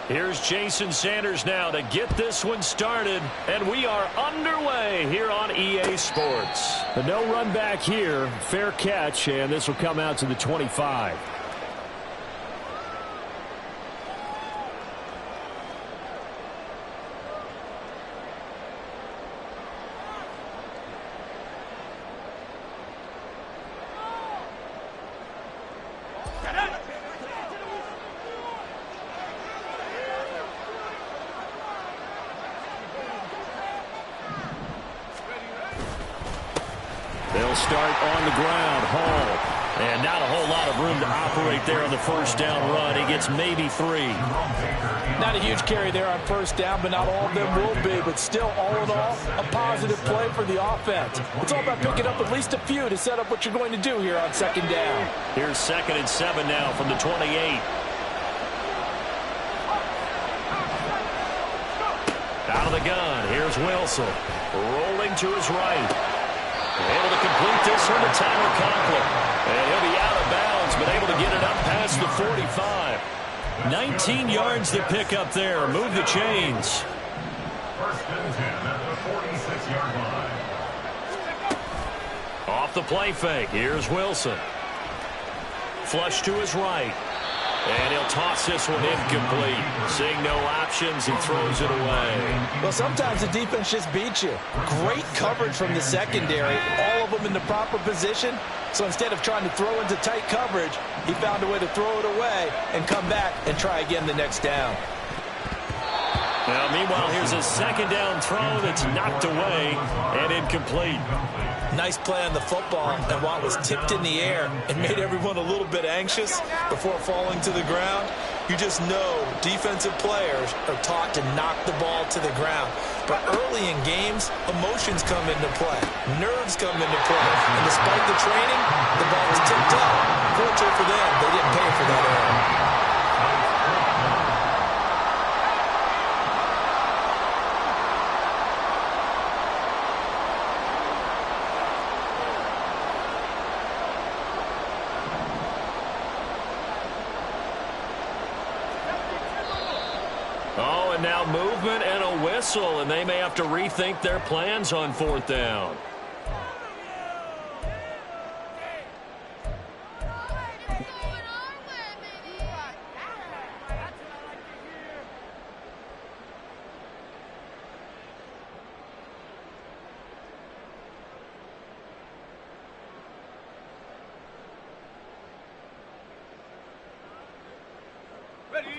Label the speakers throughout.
Speaker 1: Here's Jason Sanders now to get this one started, and we are underway here on EA Sports. A no run back here, fair catch, and this will come out to the 25. They'll start on the ground. Hall. And not a whole lot of room to operate there on the first down run. He gets maybe 3.
Speaker 2: Not a huge carry there on first down, but not all of them will be. But still, all in all, a positive play for the offense. It's all about picking up at least a few to set up what you're going to do here on second down.
Speaker 1: Here's 2nd and 7 now from the 28. Out of the gun. Here's Wilson. Rolling to his right. Able to complete this one to Tyler Conklin. And he'll be out of bounds, but able to get it up past the 45. 19 yards to pick up there. Move the chains.
Speaker 3: First and 10 at the 46-yard line.
Speaker 1: Off the play fake. Here's Wilson. Flush to his right. And he'll toss this one incomplete. Seeing no options, he throws it away.
Speaker 2: Well, sometimes the defense just beats you. Great coverage from the secondary. All of them in the proper position. So instead of trying to throw into tight coverage, he found a way to throw it away and come back and try again the next down.
Speaker 1: Now, meanwhile, here's a second down throw that's knocked away and incomplete.
Speaker 2: Nice play on the football, and while it was tipped in the air and made everyone a little bit anxious before falling to the ground, you just know defensive players are taught to knock the ball to the ground. But early in games, emotions come into play. Nerves come into play. And despite the training, the ball was tipped up. Fortunately for them, they didn't pay for that error.
Speaker 1: Oh, and now movement and a whistle, and they may have to rethink their plans on 4th down.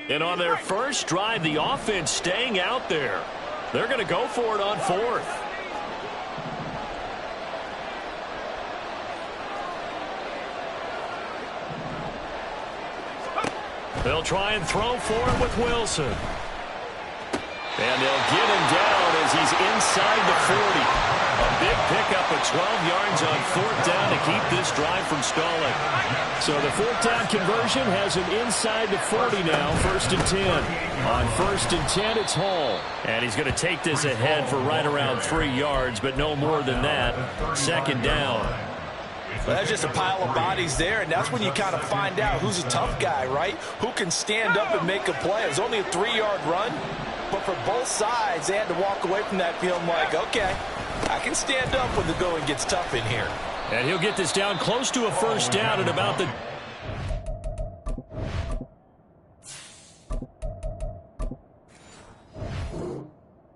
Speaker 1: And on their first drive, the offense staying out there. They're going to go for it on 4th. They'll try and throw for it with Wilson. And they'll get him down as he's inside the 40. A big pickup of 12 yards on 4th down to keep this drive from stalling. So the 4th down conversion has him inside the 40 now, 1st and 10. On 1st and 10, it's Hall. And he's going to take this ahead for right around 3 yards, but no more than that. 2nd down.
Speaker 2: Well, that's just a pile of bodies there, and that's when you kind of find out who's a tough guy, right? Who can stand up and make a play. It was only a 3-yard run, but for both sides, they had to walk away from that feeling like, okay, I can stand up when the going gets tough in here.
Speaker 1: And he'll get this down close to a 1st down at about the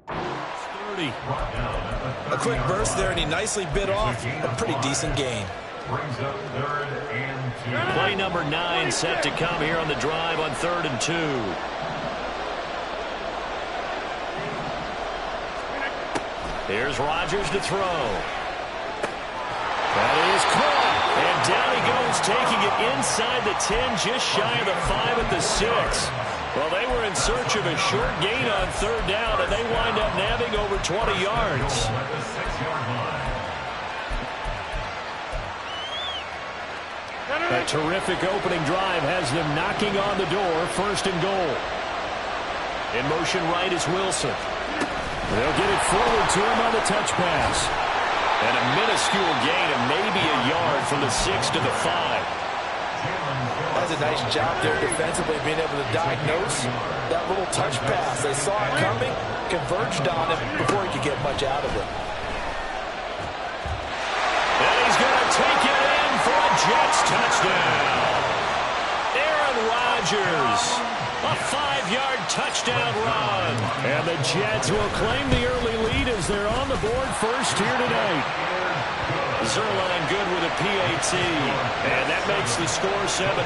Speaker 1: 30.
Speaker 2: A quick burst there, and he nicely bit off a pretty decent gain.
Speaker 1: Play number 9 set to come here on the drive on 3rd and 2. Here's Rodgers to throw. That is caught. And down he goes, taking it inside the 10, just shy of the 5 at the 6. Well, they were in search of a short gain on 3rd down, and they wind up nabbing over 20 yards. A terrific opening drive has them knocking on the door, 1st and goal. In motion right is Wilson. They'll get it forward to him on the touch pass. And a minuscule gain of maybe a yard from the 6 to the 5.
Speaker 2: As does a nice job there defensively, being able to diagnose that little touch pass. They saw it coming, converged on him before he could get much out of it.
Speaker 1: And he's going to take it in for a Jets touchdown. Aaron Rodgers, a 5-yard touchdown run. And the Jets will claim the early lead as they're on the board first here tonight. Zerline good with a PAT. And that makes the score 7-0.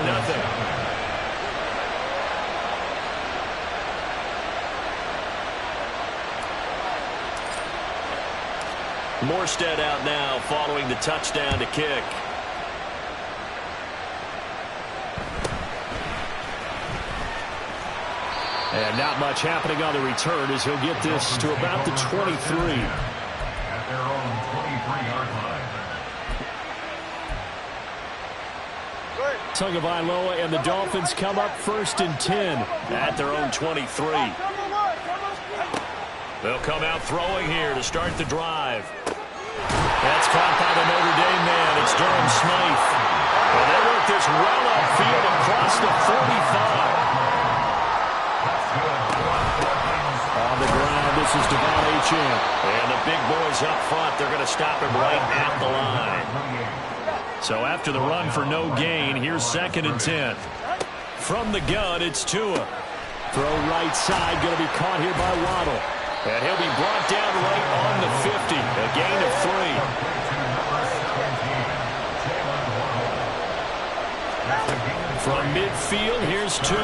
Speaker 1: Morstead out now following the touchdown to kick. And not much happening on the return as he'll get this to about the 23.
Speaker 3: At their own 23-yard line.
Speaker 1: Tagovailoa and the Dolphins come up 1st and 10 at their own 23. They'll come out throwing here to start the drive. That's caught by the Notre Dame man. It's Durham Smythe. And they work this well upfield across the 45. On the ground, this is Devon Achane. And the big boys up front, they're going to stop him right at the line. So after the run for no gain, here's 2nd and 10. From the gun, it's Tua. Throw right side, going to be caught here by Waddle. And he'll be brought down right on the 50. A gain of 3. From midfield, here's Tua.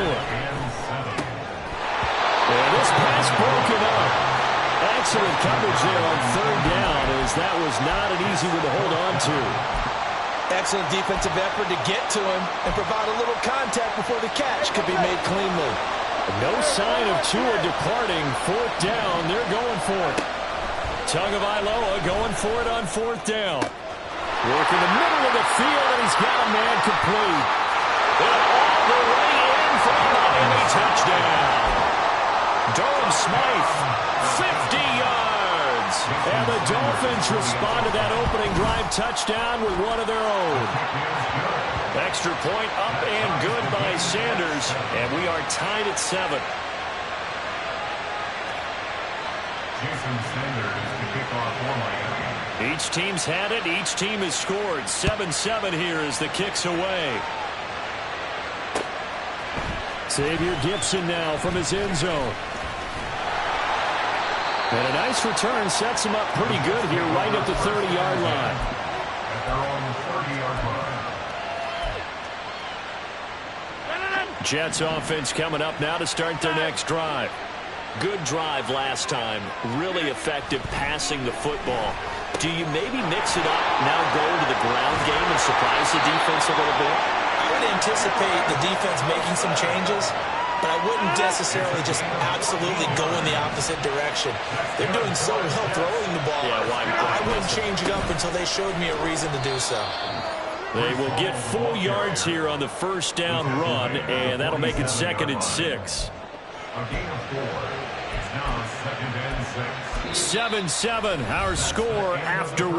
Speaker 1: And this pass broken up. Excellent coverage there on 3rd down, as that was not an easy one to hold on to.
Speaker 2: Excellent defensive effort to get to him and provide a little contact before the catch could be made cleanly.
Speaker 1: No sign of Tua departing. 4th down, they're going for it. Tagovailoa going for it on 4th down. Work in the middle of the field, and he's got a man complete. And all the way in for a Miami touchdown. Durham Smythe, 50 yards. And the Dolphins respond to that opening drive touchdown with one of their own. Extra point up and good by Sanders. And we are tied at 7.
Speaker 3: Jason Sanders to kick off for Miami.
Speaker 1: Each team's had it. Each team has scored. 7-7 here as the kick's away. Xavier Gibson now from his end zone. And a nice return sets him up pretty good here right at the 30-yard line.
Speaker 3: At their own 30-yard line.
Speaker 1: Jets offense coming up now to start their next drive. Good drive last time. Really effective passing the football. Do you maybe mix it up, now go to the ground game and surprise the defense a little bit?
Speaker 2: I would anticipate the defense making some changes, but I wouldn't necessarily just absolutely go in the opposite direction. They're doing so well throwing the ball.
Speaker 1: Yeah,
Speaker 2: I wouldn't change it up until they showed me a reason to do so.
Speaker 1: They will get 4 yards here on the 1st down run, and that'll make it 2nd and 6.
Speaker 3: A gain of 4. It's now 2nd and 6.
Speaker 1: 7-7, our score after 1.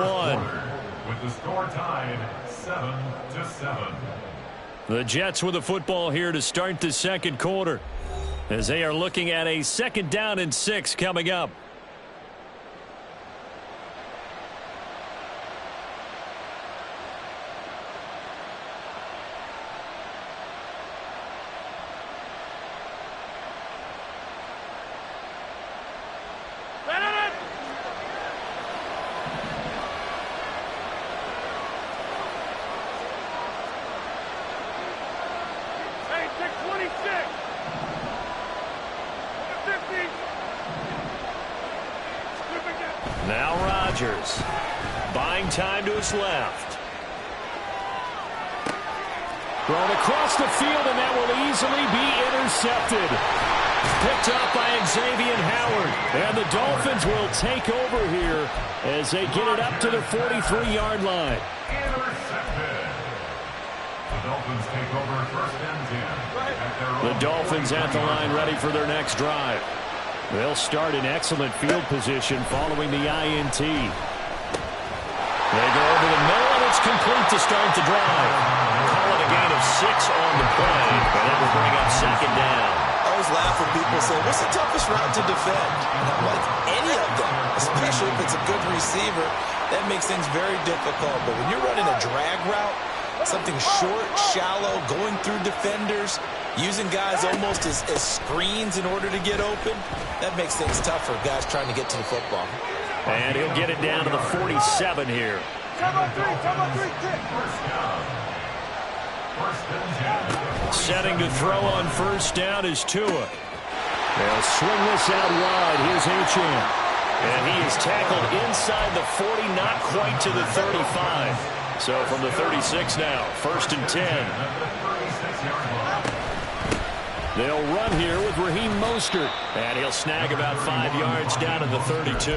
Speaker 3: With the score tied 7-7.
Speaker 1: The Jets with the football here to start the 2nd quarter, as they are looking at a 2nd down and 6 coming up. Now Rodgers, buying time to his left. Thrown across the field, and that will easily be intercepted. Picked up by Xavier Howard. And the Dolphins will take over here as they get it up to the 43-yard line.
Speaker 3: Intercepted. The Dolphins take over 1st and 10.
Speaker 1: The Dolphins at the line ready for their next drive. They'll start in excellent field position following the INT. They go over the middle, and it's complete to start the drive. Call it a gain of of 6 on the play, and that will bring up second down.
Speaker 2: I always laugh when people say, what's the toughest route to defend? And I'm like, any of them, especially if it's a good receiver. That makes things very difficult. But when you're running a drag route, something short, shallow, going through defenders, using guys almost as screens in order to get open, that makes things tough for guys trying to get to the football.
Speaker 1: And he'll get it down to the 47 here. Setting to throw on first down is Tua. They'll swing this out wide. Here's Jdem. And he is tackled inside the 40, not quite to the 35. So from the 36 now, 1st and 10. They'll run here with Raheem Mostert. And he'll snag about 5 yards down to the 32.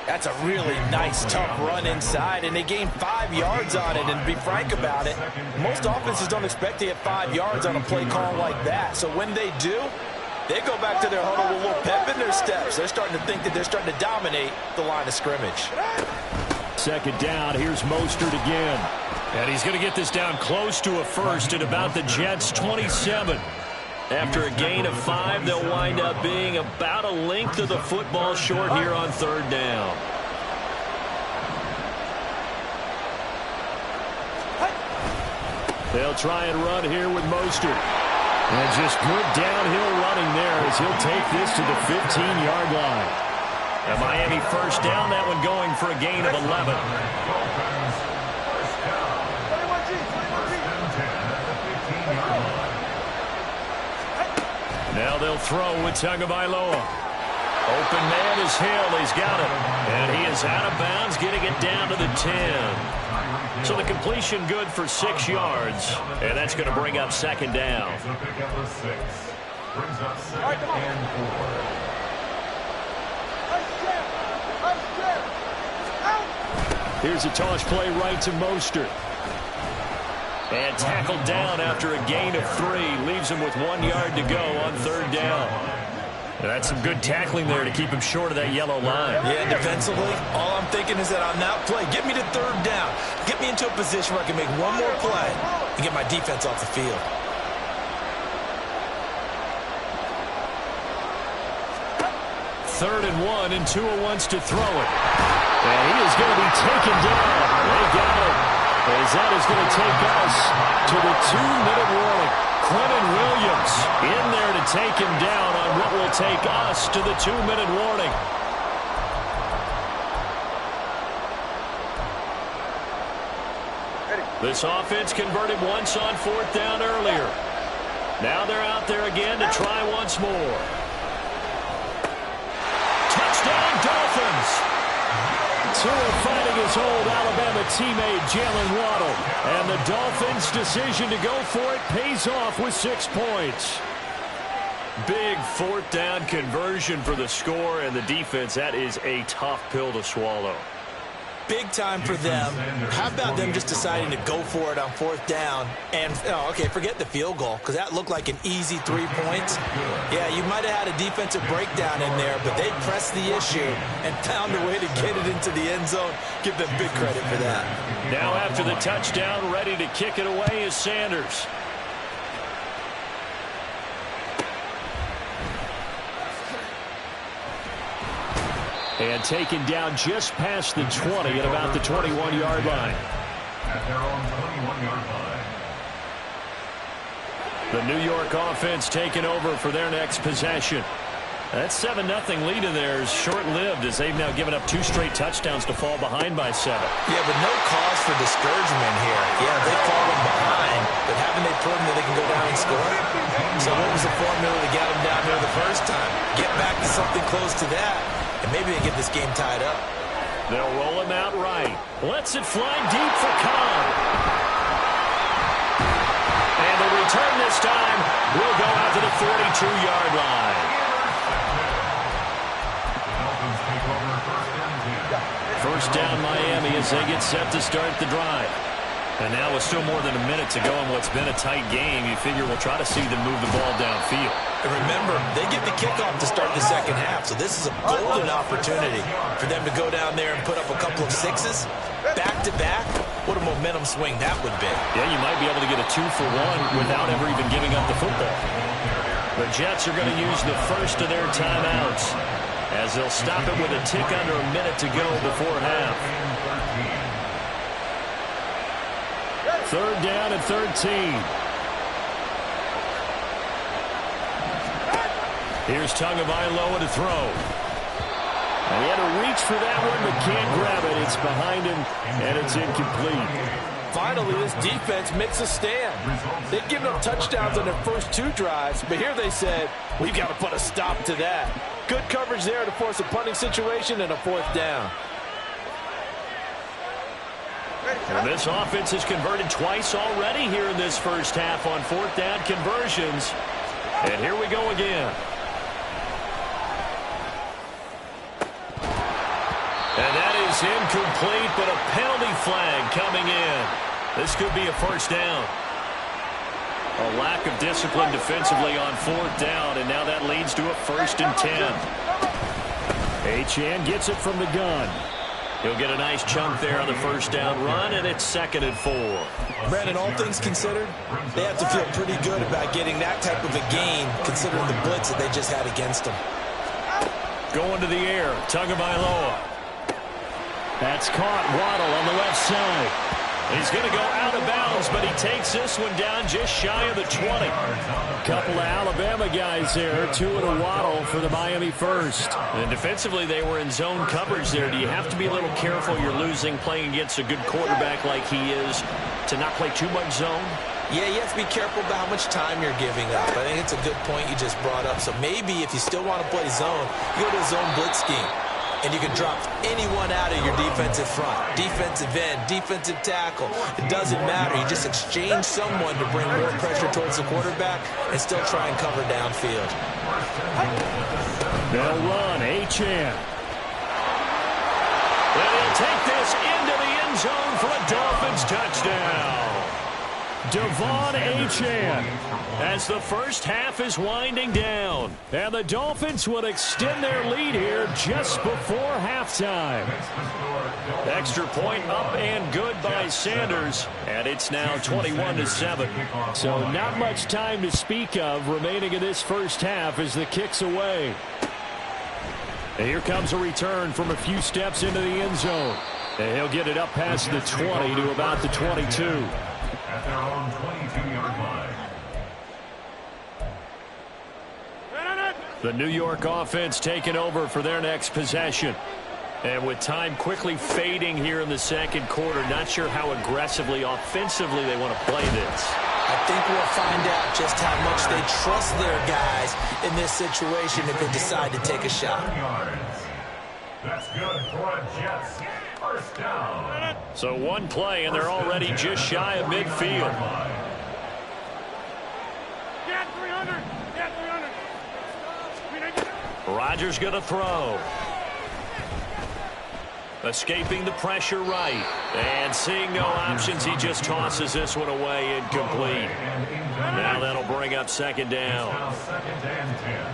Speaker 2: That's a really nice, tough run inside, and they gained 5 yards on it. And to be frank about it, most offenses don't expect to get 5 yards on a play call like that. So when they do, they go back to their huddle with a little pep in their steps. They're starting to think that they're starting to dominate the line of scrimmage.
Speaker 1: Second down, here's Mostert again. And he's going to get this down close to a first at about the Jets' 27. After a gain of 5, they'll wind up being about a length of the football short here on 3rd down. They'll try and run here with Mostert. And just good downhill running there as he'll take this to the 15-yard line. And Miami first down, that one going for a gain of 11. Now they'll throw with Tagovailoa. Open man is Hill. He's got it. And he is out of bounds, getting it down to the 10. So the completion good for 6 yards. And that's going to bring up second down. Here's a toss play right to Mostert. And tackled down after a gain of 3. Leaves him with 1 yard to go on 3rd down. And that's some good tackling there to keep him short of that yellow line.
Speaker 2: Yeah, defensively, all I'm thinking is that on that play, get me to 3rd down. Get me into a position where I can make one more play and get my defense off the field.
Speaker 1: Third and 1, and Tua wants to throw it. And he is going to be taken down. They got him. As that is going to take us to the 2-minute warning. Quentin Williams in there to take him down on what will take us to the 2-minute warning. This offense converted once on 4th down earlier. Now they're out there again to try once more. Touchdown, Dolphins! Tua finding his old Alabama teammate Jalen Waddle. And the Dolphins' decision to go for it pays off with 6 points. Big 4th down conversion for the score, and the defense, that is a tough pill to swallow.
Speaker 2: Big time for them. How about them just deciding to go for it on 4th down? And, okay, forget the field goal, because that looked like an easy 3 points. Yeah, you might have had a defensive breakdown in there, but they pressed the issue and found a way to get it into the end zone. Give them big credit for that.
Speaker 1: Now after the touchdown, ready to kick it away is Sanders. And taken down just past the 20 at about the 21-yard line.
Speaker 3: At their own 21-yard line.
Speaker 1: The New York offense taking over for their next possession. That 7-0 lead of theirs short-lived as they've now given up 2 straight touchdowns to fall behind by 7.
Speaker 2: Yeah, but no cause for discouragement here. Yeah, they've fallen behind, but haven't they proven that they can go down and score? So what was the formula to get them down there the first time? Get back to something close to that, and maybe they get this game tied up.
Speaker 1: They'll roll him out right. Lets it fly deep for Cobb. And the return this time will go out to the 42-yard line. First down Miami as they get set to start the drive. And now with still more than a minute to go in what's been a tight game, you figure we'll try to see them move the ball downfield.
Speaker 2: And remember, they get the kickoff to start the second half, so this is a golden opportunity for them to go down there and put up a couple of 6s back-to-back What a momentum swing that would be.
Speaker 1: Yeah, you might be able to get a 2-for-1 without ever even giving up the football. The Jets are going to use the first of their timeouts as they'll stop it with a tick under a minute to go before half. 3rd down and 13. Here's Tagovailoa to throw. And he had to reach for that one, but can't grab it. It's behind him, and it's incomplete.
Speaker 4: Finally, this defense makes a stand. They've given up touchdowns on their first 2 drives, but here they said, we've got to put a stop to that. Good coverage there to force a punting situation and a 4th down.
Speaker 1: And this offense has converted twice already here in this first half on 4th down conversions. And here we go again. And that is incomplete, but a penalty flag coming in. This could be a 1st down. A lack of discipline defensively on 4th down, and now that leads to a 1st and 10. Achane gets it from the gun. He'll get a nice chunk there on the 1st down run, and it's 2nd and 4.
Speaker 2: Brandon, all things considered, they have to feel pretty good about getting that type of a gain, considering the blitz that they just had against them.
Speaker 1: Going to the air, Tagovailoa. That's caught. Waddle on the left side. He's going to go out of bounds, but he takes this one down just shy of the 20. A couple of Alabama guys there, 2 and a Waddle for the Miami first. And defensively, they were in zone coverage there. Do you have to be a little careful? You're losing playing against a good quarterback like he is to not play too much zone?
Speaker 2: Yeah, you have to be careful about how much time you're giving up. I think it's a good point you just brought up. So maybe if you still want to play zone, you go to a zone blitz scheme. And you can drop anyone out of your defensive front. Defensive end, defensive tackle. It doesn't matter. You just exchange someone to bring more pressure towards the quarterback and still try and cover downfield.
Speaker 1: They'll run. Achane. And he'll take this into the end zone for a Dolphins touchdown. Devon Achane as the first half is winding down. And the Dolphins will extend their lead here just before halftime. Extra point up and good by Sanders. And it's now 21-7. So not much time to speak of remaining in this first half as the kick's away. And here comes a return from a few steps into the end zone. And he'll get it up past the 20 to about the 22.
Speaker 3: At their own 22-yard line.
Speaker 1: The New York offense taking over for their next possession. And with time quickly fading here in the second quarter, not sure how aggressively, offensively they want to play this.
Speaker 2: I think we'll find out just how much they trust their guys in this situation if they decide to take a shot.
Speaker 3: That's good for a Jets. 1st down.
Speaker 1: So one play, and they're already just shy of midfield. Rodgers going to throw. Escaping the pressure right. And seeing no options, he just tosses this one away incomplete. Now that'll bring up 2nd down.
Speaker 3: Now 2nd and 10.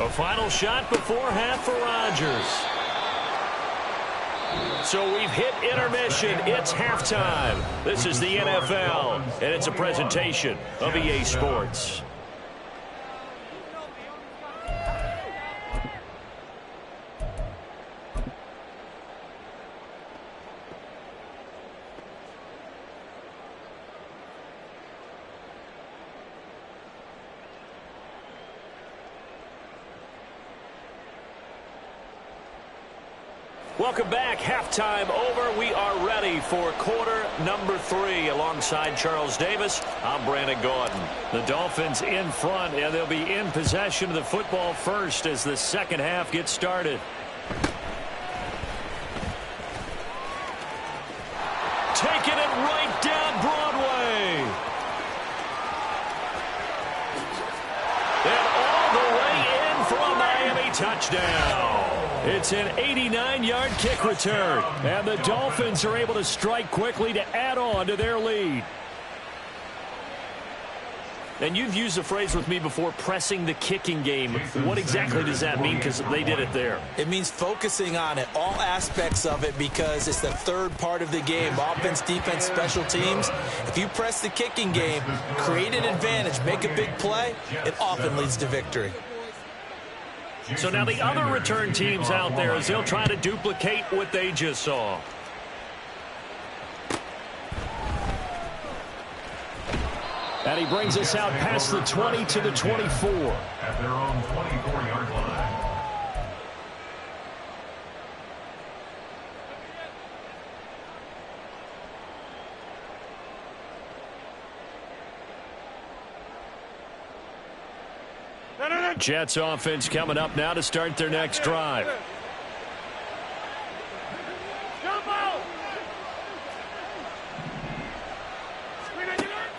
Speaker 1: A final shot before half for Rodgers. So we've hit intermission. It's halftime. This is the NFL, and it's a presentation of EA Sports. Welcome back. Halftime over. We are ready for quarter number 3. Alongside Charles Davis, I'm Brandon Gordon. The Dolphins in front, and they'll be in possession of the football first as the second half gets started. Taking it right down Broadway. And all the way in for a Miami touchdown. It's an 89-yard kick return, and the Dolphins are able to strike quickly to add on to their lead. And you've used the phrase with me before, pressing the kicking game. What exactly does that mean? Because they did it there.
Speaker 2: It means focusing on it, all aspects of it, because it's the third part of the game. Offense, defense, special teams. If you press the kicking game, create an advantage, make a big play, it often leads to victory.
Speaker 1: So now the other return teams out there, as they'll try to duplicate what they just saw. And he brings us out past the 20 to the 24.
Speaker 3: At their own 24-yard line.
Speaker 1: Jets offense coming up now to start their next drive.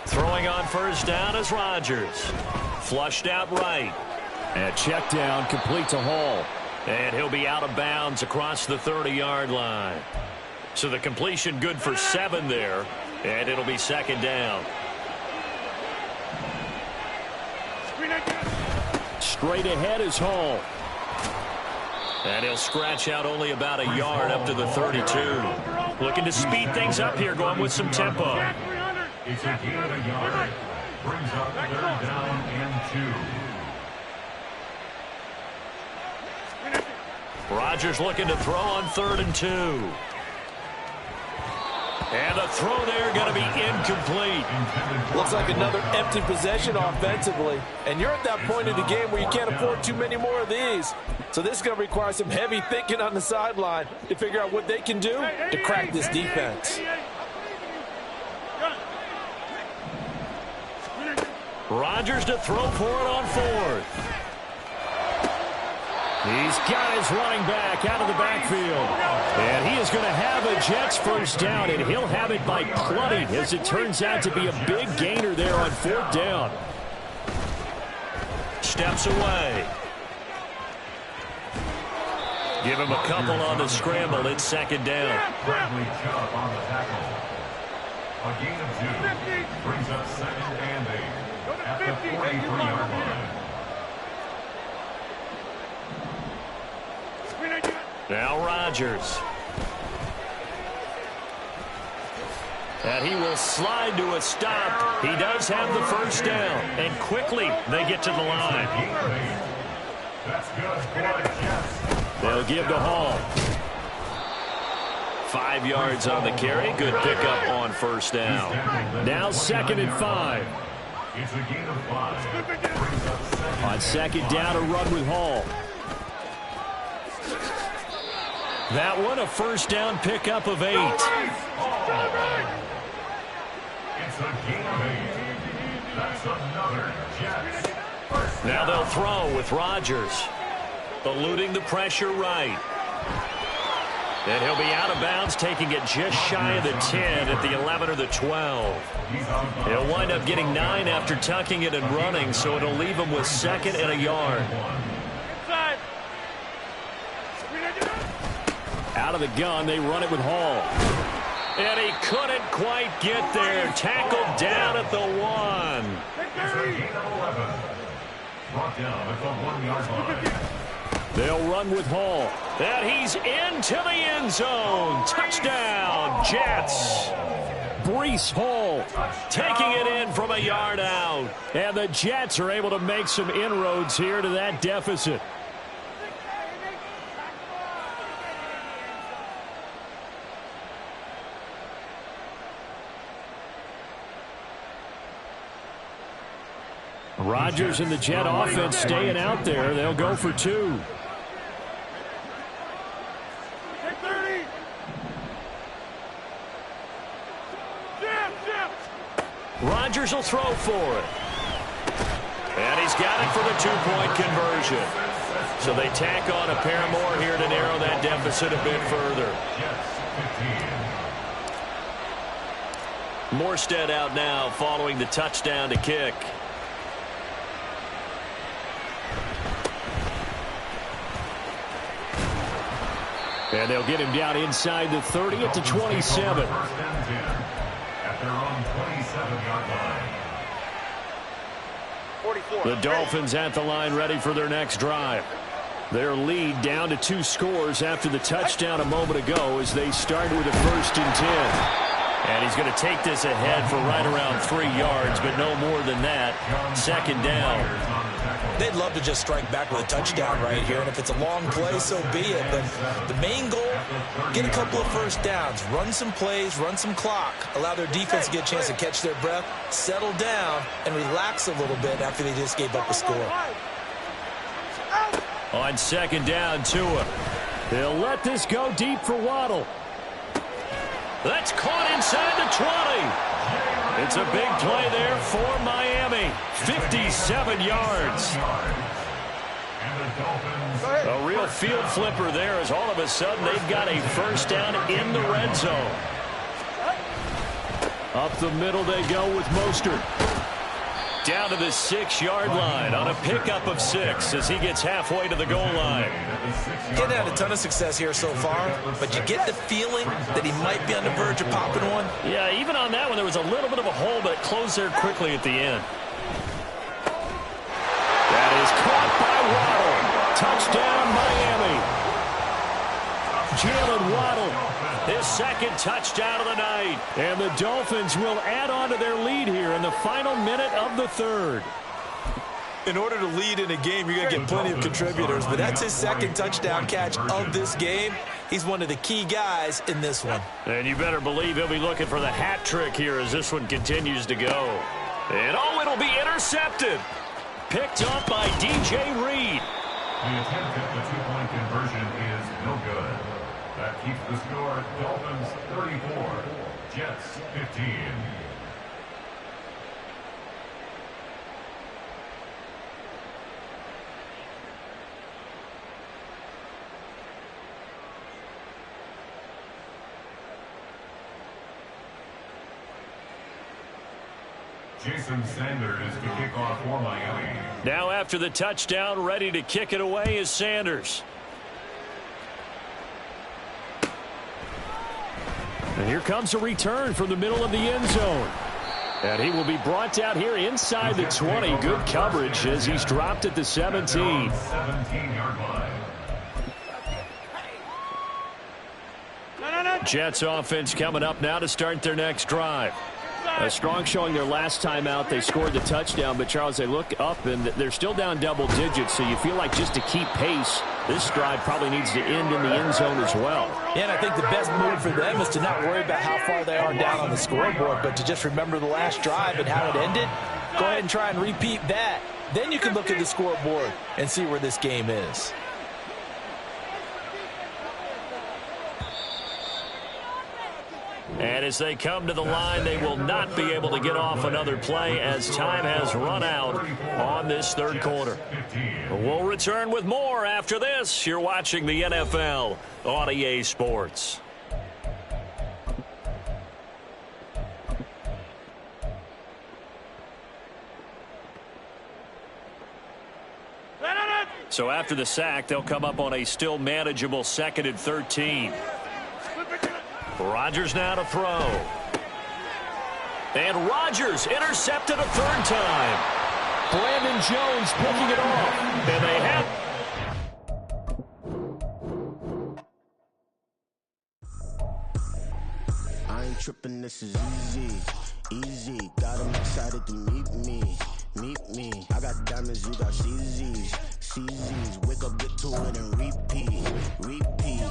Speaker 1: Throwing on first down is Rodgers. Flushed out right. And check down, complete to Hall. And he'll be out of bounds across the 30-yard line. So the completion good for 7 there. And it'll be second down. Straight ahead is Hall. And he'll scratch out only about a yard up to the 32. Looking to speed things up here, going with some tempo.
Speaker 3: It's a gain of a yard. Brings up third down and 2.
Speaker 1: Rodgers looking to throw on 3rd and 2. And the throw there going to be incomplete.
Speaker 4: Looks like another empty possession offensively. And you're at that point in the game where you can't afford too many more of these. So this is going to require some heavy thinking on the sideline to figure out what they can do to crack this defense.
Speaker 1: Rodgers to throw for it on 4th. He's got his running back out of the backfield. And he is going to have a Jets first down, and he'll have it by plenty, as it turns out to be a big gainer there on 4th down. Steps away. Give him a couple on the scramble. It's second down.
Speaker 3: Bradley Chubb on the tackle. A gain of 2. Brings up 2nd and 8. At the 43-yard line.
Speaker 1: Now Rodgers. And he will slide to a stop. He does have the first down. And quickly they get to the line.
Speaker 3: That's good for the Jets.
Speaker 1: They'll give to Hall. 5 yards on the carry. Good pickup on first down. Now 2nd and 5.
Speaker 3: It's a gain of 5.
Speaker 1: On 2nd down, a run with Hall. That one, a first down pickup of 8.
Speaker 3: It's a gain of 8. That's another Jets.
Speaker 1: Now they'll throw with Rodgers. Eluding the pressure right. And he'll be out of bounds, taking it just shy of the 10 at the 11 or the 12. He'll wind up getting 9 after tucking it and running, so it'll leave him with 2nd and a yard. Out of the gun, they run it with Hall. And he couldn't quite get there. Tackled down at the 1.
Speaker 3: It's a gain of 11. Brought down at the 1-yard line.
Speaker 1: They'll run with Hall. And he's into the end zone. Touchdown, Jets. Breece Hall taking it in from a yard out. And the Jets are able to make some inroads here to that deficit. Rodgers and the Jet offense staying out there. They'll go for 2. Rodgers will throw for it. And he's got it for the 2-point conversion. So they tack on a pair more here to narrow that deficit a bit further. Morstead out now following the touchdown to kick. And they'll get him down inside the 30 at the 27.
Speaker 3: At their own 27-yard line.
Speaker 1: The Dolphins at the line ready for their next drive. Their lead down to 2 scores after the touchdown a moment ago as they start with a 1st and 10. And he's going to take this ahead for right around 3 yards, but no more than that. 2nd down.
Speaker 2: They'd love to just strike back with a touchdown right here, and if it's a long play, so be it. But the main goal, get a couple of 1st downs, run some plays, run some clock, allow their defense to get a chance to catch their breath, settle down, and relax a little bit after they just gave up a score.
Speaker 1: On 2nd down, Tua. They'll let this go deep for Waddle. That's caught inside the 20. It's a big play there for Miami. 57 yards. A real field flipper there as all of a sudden they've got a 1st down in the red zone. Up the middle they go with Mostert. Down to the 6-yard line on a pickup of 6 as he gets halfway to the goal line.
Speaker 2: He hasn't had a ton of success here so far, but you get the feeling that he might be on the verge of popping one.
Speaker 1: Yeah, even on that one, there was a little bit of a hole, but it closed there quickly at the end. That is caught by Waddle. Touchdown, Miami. Jalen Waddle, his 2nd touchdown of the night. And the Dolphins will add on to their lead here in the final minute of the 3rd.
Speaker 2: In order to lead in a game, you're going to get plenty of contributors, but that's his 2nd touchdown catch of this game. He's one of the key guys in this one.
Speaker 1: And you better believe he'll be looking for the hat trick here as this one continues to go. And oh, it'll be intercepted. Picked up by DJ Reed.
Speaker 3: The attempt at the 2-point conversion is no good. That keeps the score Dolphins 34, Jets 15. Jason Sanders to kick off for Miami.
Speaker 1: Now after the touchdown, ready to kick it away is Sanders. And here comes a return from the middle of the end zone. And he will be brought down here inside the 20. Good coverage as he's dropped at the 17.
Speaker 3: 17-yard line.
Speaker 1: Jets offense coming up now to start their next drive. A strong showing their last time out. They scored the touchdown, but Charles, they look up and they're still down double digits, so you feel like just to keep pace, this drive probably needs to end in the end zone as well.
Speaker 4: Yeah, and I think the best move for them is to not worry about how far they are down on the scoreboard, but to just remember the last drive and how it ended. Go ahead and try and repeat that. Then you can look at the scoreboard and see where this game is.
Speaker 1: And as they come to the line, they will not be able to get off another play as time has run out on this 3rd quarter. We'll return with more after this. You're watching the NFL on EA Sports. So after the sack, they'll come up on a still manageable 2nd and 13. Rodgers now to throw. And Rodgers intercepted a 3rd time. Brandon Jones picking it off. And they have...
Speaker 5: I ain't tripping, this is easy. Easy, got them excited to meet me. Meet me. I got diamonds, you got CZs. CZs, wake up, get to it, and repeat. Repeat.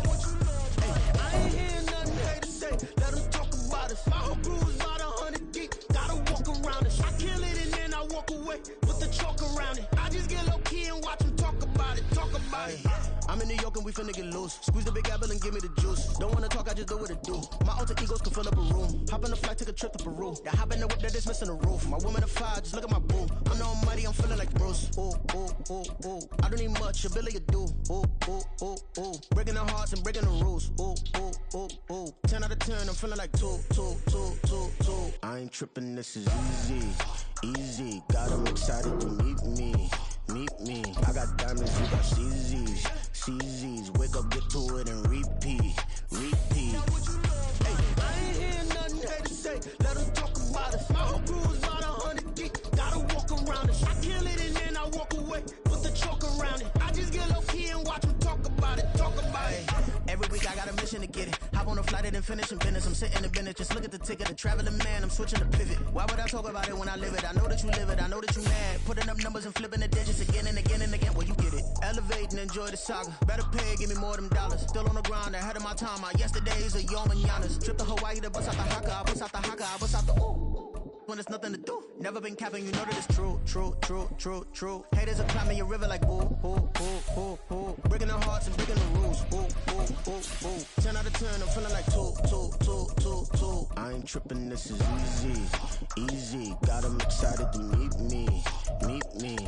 Speaker 5: I ain't hearing nothing they to say. Let them talk about us. My whole crew is about 100 deep. Gotta walk around it. I kill it and then I walk away with the chalk around it. I just get low key and watch them talk about it. Talk about it. I'm in New York and we finna get loose. Squeeze the big apple and give me the juice. Don't wanna talk, I just do what it do. My alter egos can fill up a room. Hop on a flight, take a trip to Peru. That hop in the whip that is missing the roof. My woman a fire, just look at my boo. I'm the almighty, I'm feeling like Bruce. Ooh, ooh, ooh, ooh. I don't need much, a billy you do. Ooh, ooh, ooh, ooh. Breaking the hearts and breaking the rules. Ooh, ooh, ooh, ooh. 10 out of 10, I'm feeling like 2, 2, 2, 2, 2. I ain't tripping, this is easy. Easy, got them excited to meet me. Meet me. I got diamonds, you got CZs. CZs, wake up, get to it, and repeat. Repeat. Hey, I ain't hearing nothing they to say. Let them talk about us. My whole crew is about 100 deep. Gotta walk around us. I kill it Hop on a flight and then finish in business. I'm sitting in business, just look at the ticket. A traveling man, I'm switching the pivot. Why would I talk about it when I live it? I know that you live it, I know that you mad. Putting up numbers and flipping the digits again and again and again. Well, you get it. Elevate and enjoy the saga. Better pay, give me more of them dollars. Still on the grind, ahead of my time. My yesterdays are your mananas. Trip to Hawaii to bust out the haka. I bust out the haka, I bust out the ooh. When there's nothing to do. Never been capping, you know that it's true, true, true, true, true. Haters are climbing your river like ooh, ooh, ooh, ooh, ooh. Breaking their hearts and breaking the rules. Ooh, ooh, ooh, ooh. 10 out of 10, I'm feeling like two. I ain't tripping, this is easy. Got 'em excited to meet me.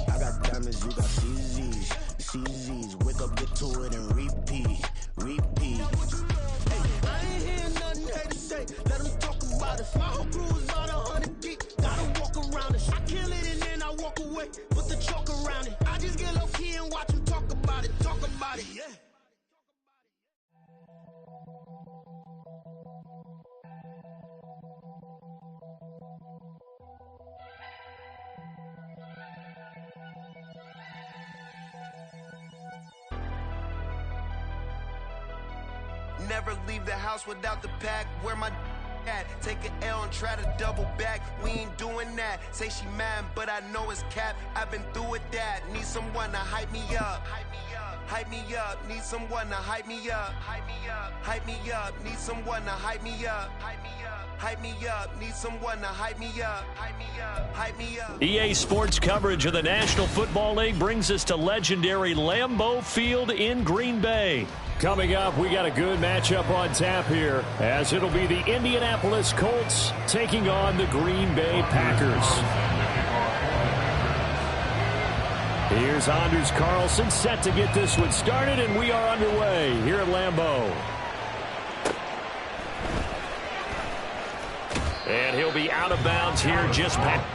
Speaker 5: I got diamonds, you got CZs. Wake up, get to it and repeat. Hey, I ain't hearing nothing they say. Let them talk about it. My whole crew is about 100 deep. Gotta walk around it. I kill it and then I walk away. Put the chalk around it. I just get low key and watch them talk about it. Yeah.
Speaker 6: Never leave the house without the pack. Where my at? Take an L and try to double back. We ain't doing that. Say she mad, but I know it's cap. I've been through with that. Need someone to hype me up. Hype me up. Need someone to hype me up. Hype me up. Need someone to hype me up. Hype me up. Need someone to hype me up. Hype me up.
Speaker 1: EA Sports coverage of the National Football League brings us to legendary Lambeau Field in Green Bay. Coming up, we got a good matchup on tap here, as it'll be the Indianapolis Colts taking on the Green Bay Packers. Here's Anders Carlson set to get this one started, and we are underway here at Lambeau. And he'll be out of bounds here just past.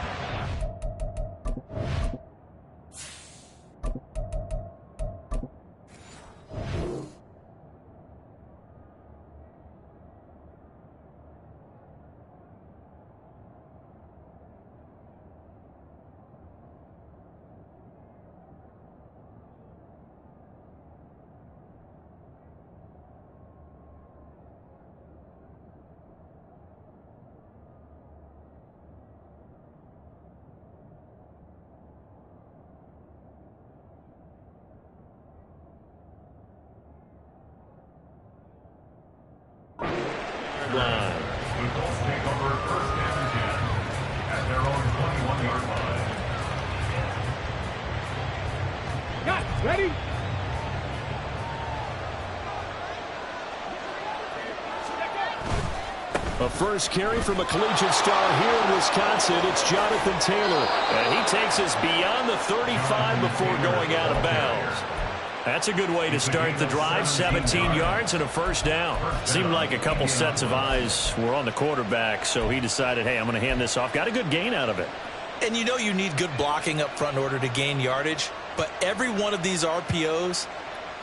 Speaker 3: The Colts take over first and 10 at their own 21-yard line.
Speaker 7: Got ready?
Speaker 1: A first carry from a collegiate star here in Wisconsin. It's Jonathan Taylor. And he takes us beyond the 35 before going out of bounds. That's a good way to start the drive. 17 yards and a first down. Seemed like a couple sets of eyes were on the quarterback, so he decided, hey, I'm going to hand this off. Got a good gain out of it.
Speaker 2: And you know you need good blocking up front in order to gain yardage, but every one of these RPOs,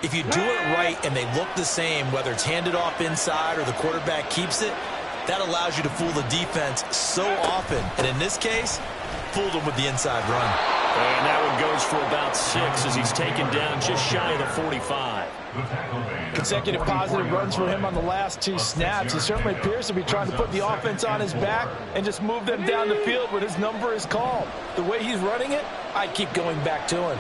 Speaker 2: if you do it right and they look the same, whether it's handed off inside or the quarterback keeps it, that allows you to fool the defense so often. And in this case, fooled them with the inside run.
Speaker 1: And that one goes for about 6 as he's taken down just shy of the 45.
Speaker 4: Consecutive positive runs for him on the last 2 snaps. He certainly appears to be trying to put the offense on his back and just move them down the field when his number is called. The way he's running it, I'd keep going back to him.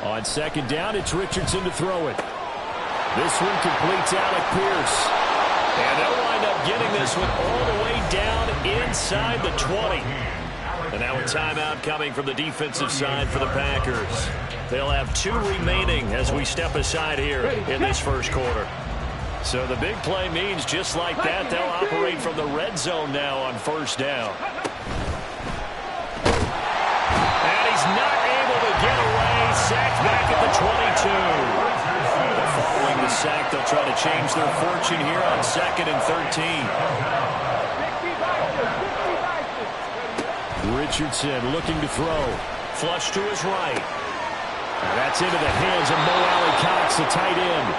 Speaker 1: On second down, it's Richardson to throw it. This one completes Alec Pierce. And they'll wind up getting this one all the way down inside the 20. And now a timeout coming from the defensive side for the Packers. They'll have 2 remaining as we step aside here in this first quarter. So the big play means just like that, they'll operate from the red zone now on first down. And he's not able to get away. Sacked back at the 22. Following the sack, they'll try to change their fortune here on 2nd and 13. Richardson looking to throw. Flush to his right. And that's into the hands of Mo Alley-Cox, the tight end.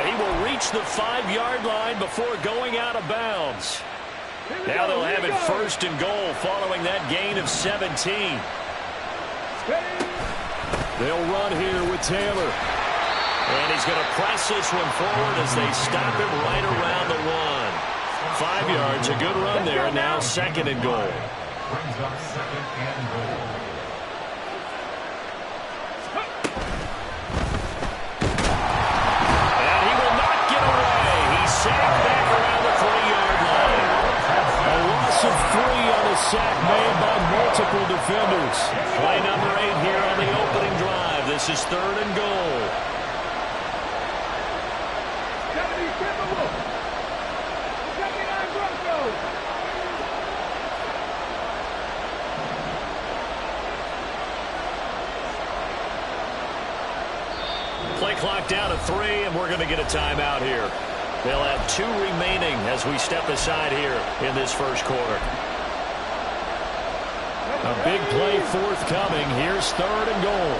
Speaker 1: He will reach the 5-yard line before going out of bounds. Now they'll have it 1st and goal following that gain of 17. They'll run here with Taylor. And he's going to press this one forward as they stop him right around the 1. 5 yards, a good run there. Now 2nd and goal.
Speaker 3: Brings up 2nd and goal.
Speaker 1: And he will not get away. He's sacked back around the 3-yard line. A loss of 3 on a sack made by multiple defenders. Play number 8 here on the opening drive. This is 3rd and goal. Play clock down to 3, and we're going to get a timeout here. They'll have 2 remaining as we step aside here in this first quarter. A big play forthcoming. Here's 3rd and goal.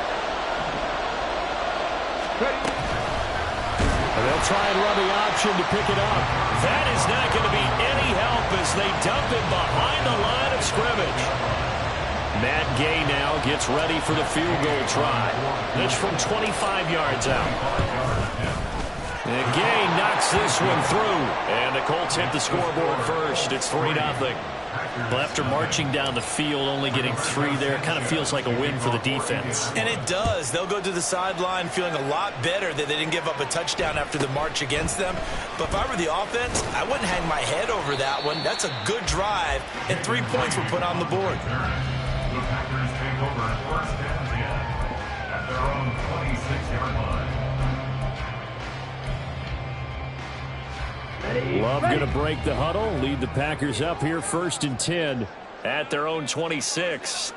Speaker 1: And they'll try and run the option to pick it up. That is not going to be any help as they dump him behind the line of scrimmage. Matt Gay now gets ready for the field goal try. This from 25 yards out. And Gay knocks this one through. And the Colts hit the scoreboard first. It's 3-0. Well, after marching down the field, only getting 3 there, kind of feels like a win for the defense.
Speaker 2: And it does. They'll go to the sideline feeling a lot better that they didn't give up a touchdown after the march against them. But if I were the offense, I wouldn't hang my head over that one. That's a good drive, and 3 points were put on the board.
Speaker 3: The Packers take over 1st and 10 at their own 26-yard line.
Speaker 1: Love going to break the huddle, lead the Packers up here 1st and 10 at their own 26.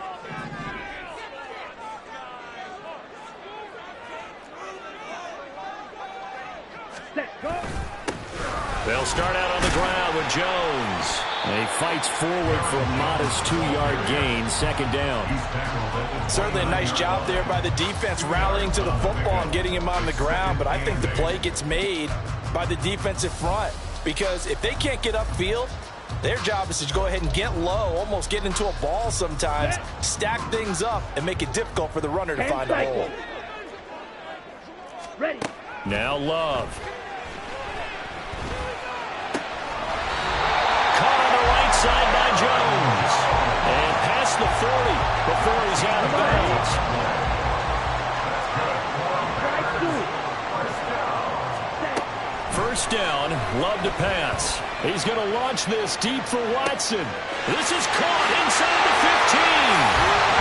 Speaker 1: They'll start out on the ground with Jones. And he fights forward for a modest 2-yard gain, 2nd down.
Speaker 2: Certainly a nice job there by the defense rallying to the football and getting him on the ground, but I think the play gets made by the defensive front because if they can't get upfield, their job is to go ahead and get low, almost get into a ball sometimes, stack things up, and make it difficult for the runner to find a hole.
Speaker 7: Ready.
Speaker 1: Now Love. Side by Jones. And past the 40 before he's out of bounds. First down, Love to pass. He's going to launch this deep for Watson. This is caught inside the 15.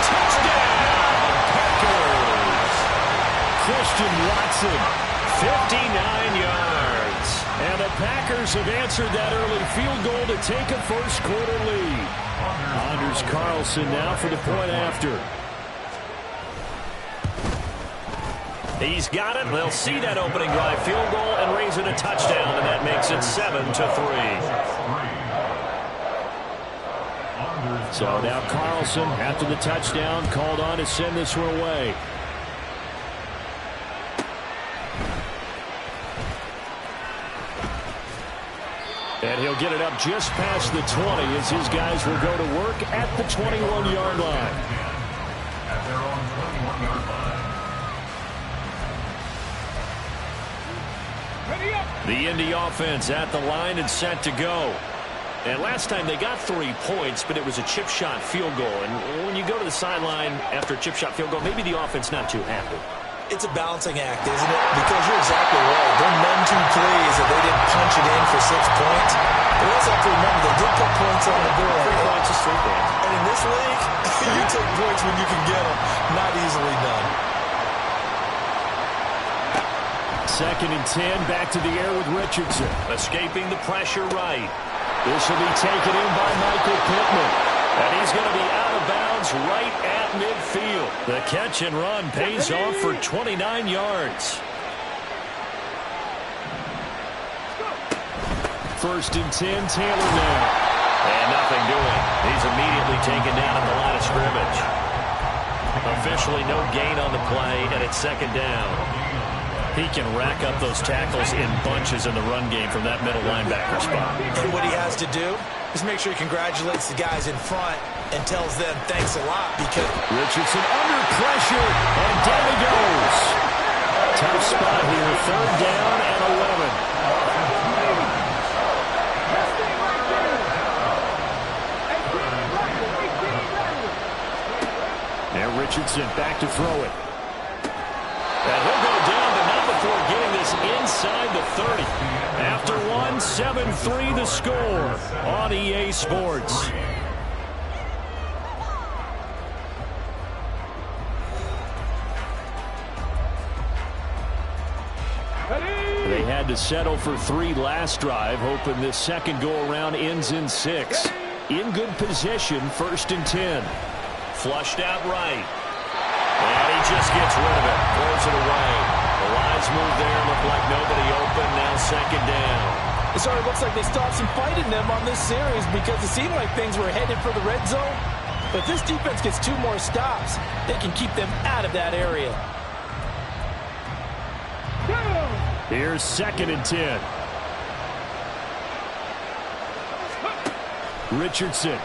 Speaker 1: Touchdown, Packers. Christian Watson, 59 yards. And the Packers have answered that early field goal to take a first quarter lead. Anders Carlson now for the point after. He's got it. They'll see that opening drive field goal and raise it a touchdown, and that makes it 7-3. So now Carlson, after the touchdown, called on to send this one away. And he'll get it up just past the 20 as his guys will go to work at the 21-yard line.
Speaker 3: At their own 21-yard line.
Speaker 1: The Indy offense at the line and set to go. And last time they got 3 points, but it was a chip shot field goal. And when you go to the sideline after a chip shot field goal, maybe the offense not too happy.
Speaker 2: It's a balancing act, isn't it? Because you're exactly right. They're none too pleased that they didn't punch it in for 6 points. But also have to remember, they did put points on the board.
Speaker 1: 3 points is 3 points.
Speaker 2: And in this league, you take points when you can get them. Not easily done.
Speaker 1: 2nd and 10, back to the air with Richardson. Escaping the pressure right. This will be taken in by Michael Pittman. And he's going to be out of bounds right at midfield. The catch and run pays off for 29 yards. 1st and 10, Taylor now. And nothing doing. He's immediately taken down at the line of scrimmage. Officially no gain on the play, and it's 2nd down. He can rack up those tackles in bunches in the run game from that middle linebacker spot.
Speaker 2: And what he has to do is make sure he congratulates the guys in front and tells them thanks a lot because
Speaker 1: Richardson under pressure, and down he goes. Tough spot here, 3rd down and 11. And Richardson back to throw it. And he'll go down, but not before getting this inside the 30. After 7-3 the score on EA Sports. They had to settle for 3 last drive, hoping this second go-around ends in 6. In good position, 1st and 10. Flushed out right. And he just gets rid of it. Throws it away. The lines move there. Look like nobody open. Now 2nd down.
Speaker 4: It sort of looks like they stopped some fight in them on this series because it seemed like things were headed for the red zone. But if this defense gets 2 more stops, they can keep them out of that area.
Speaker 1: Here's 2nd and 10. Richardson.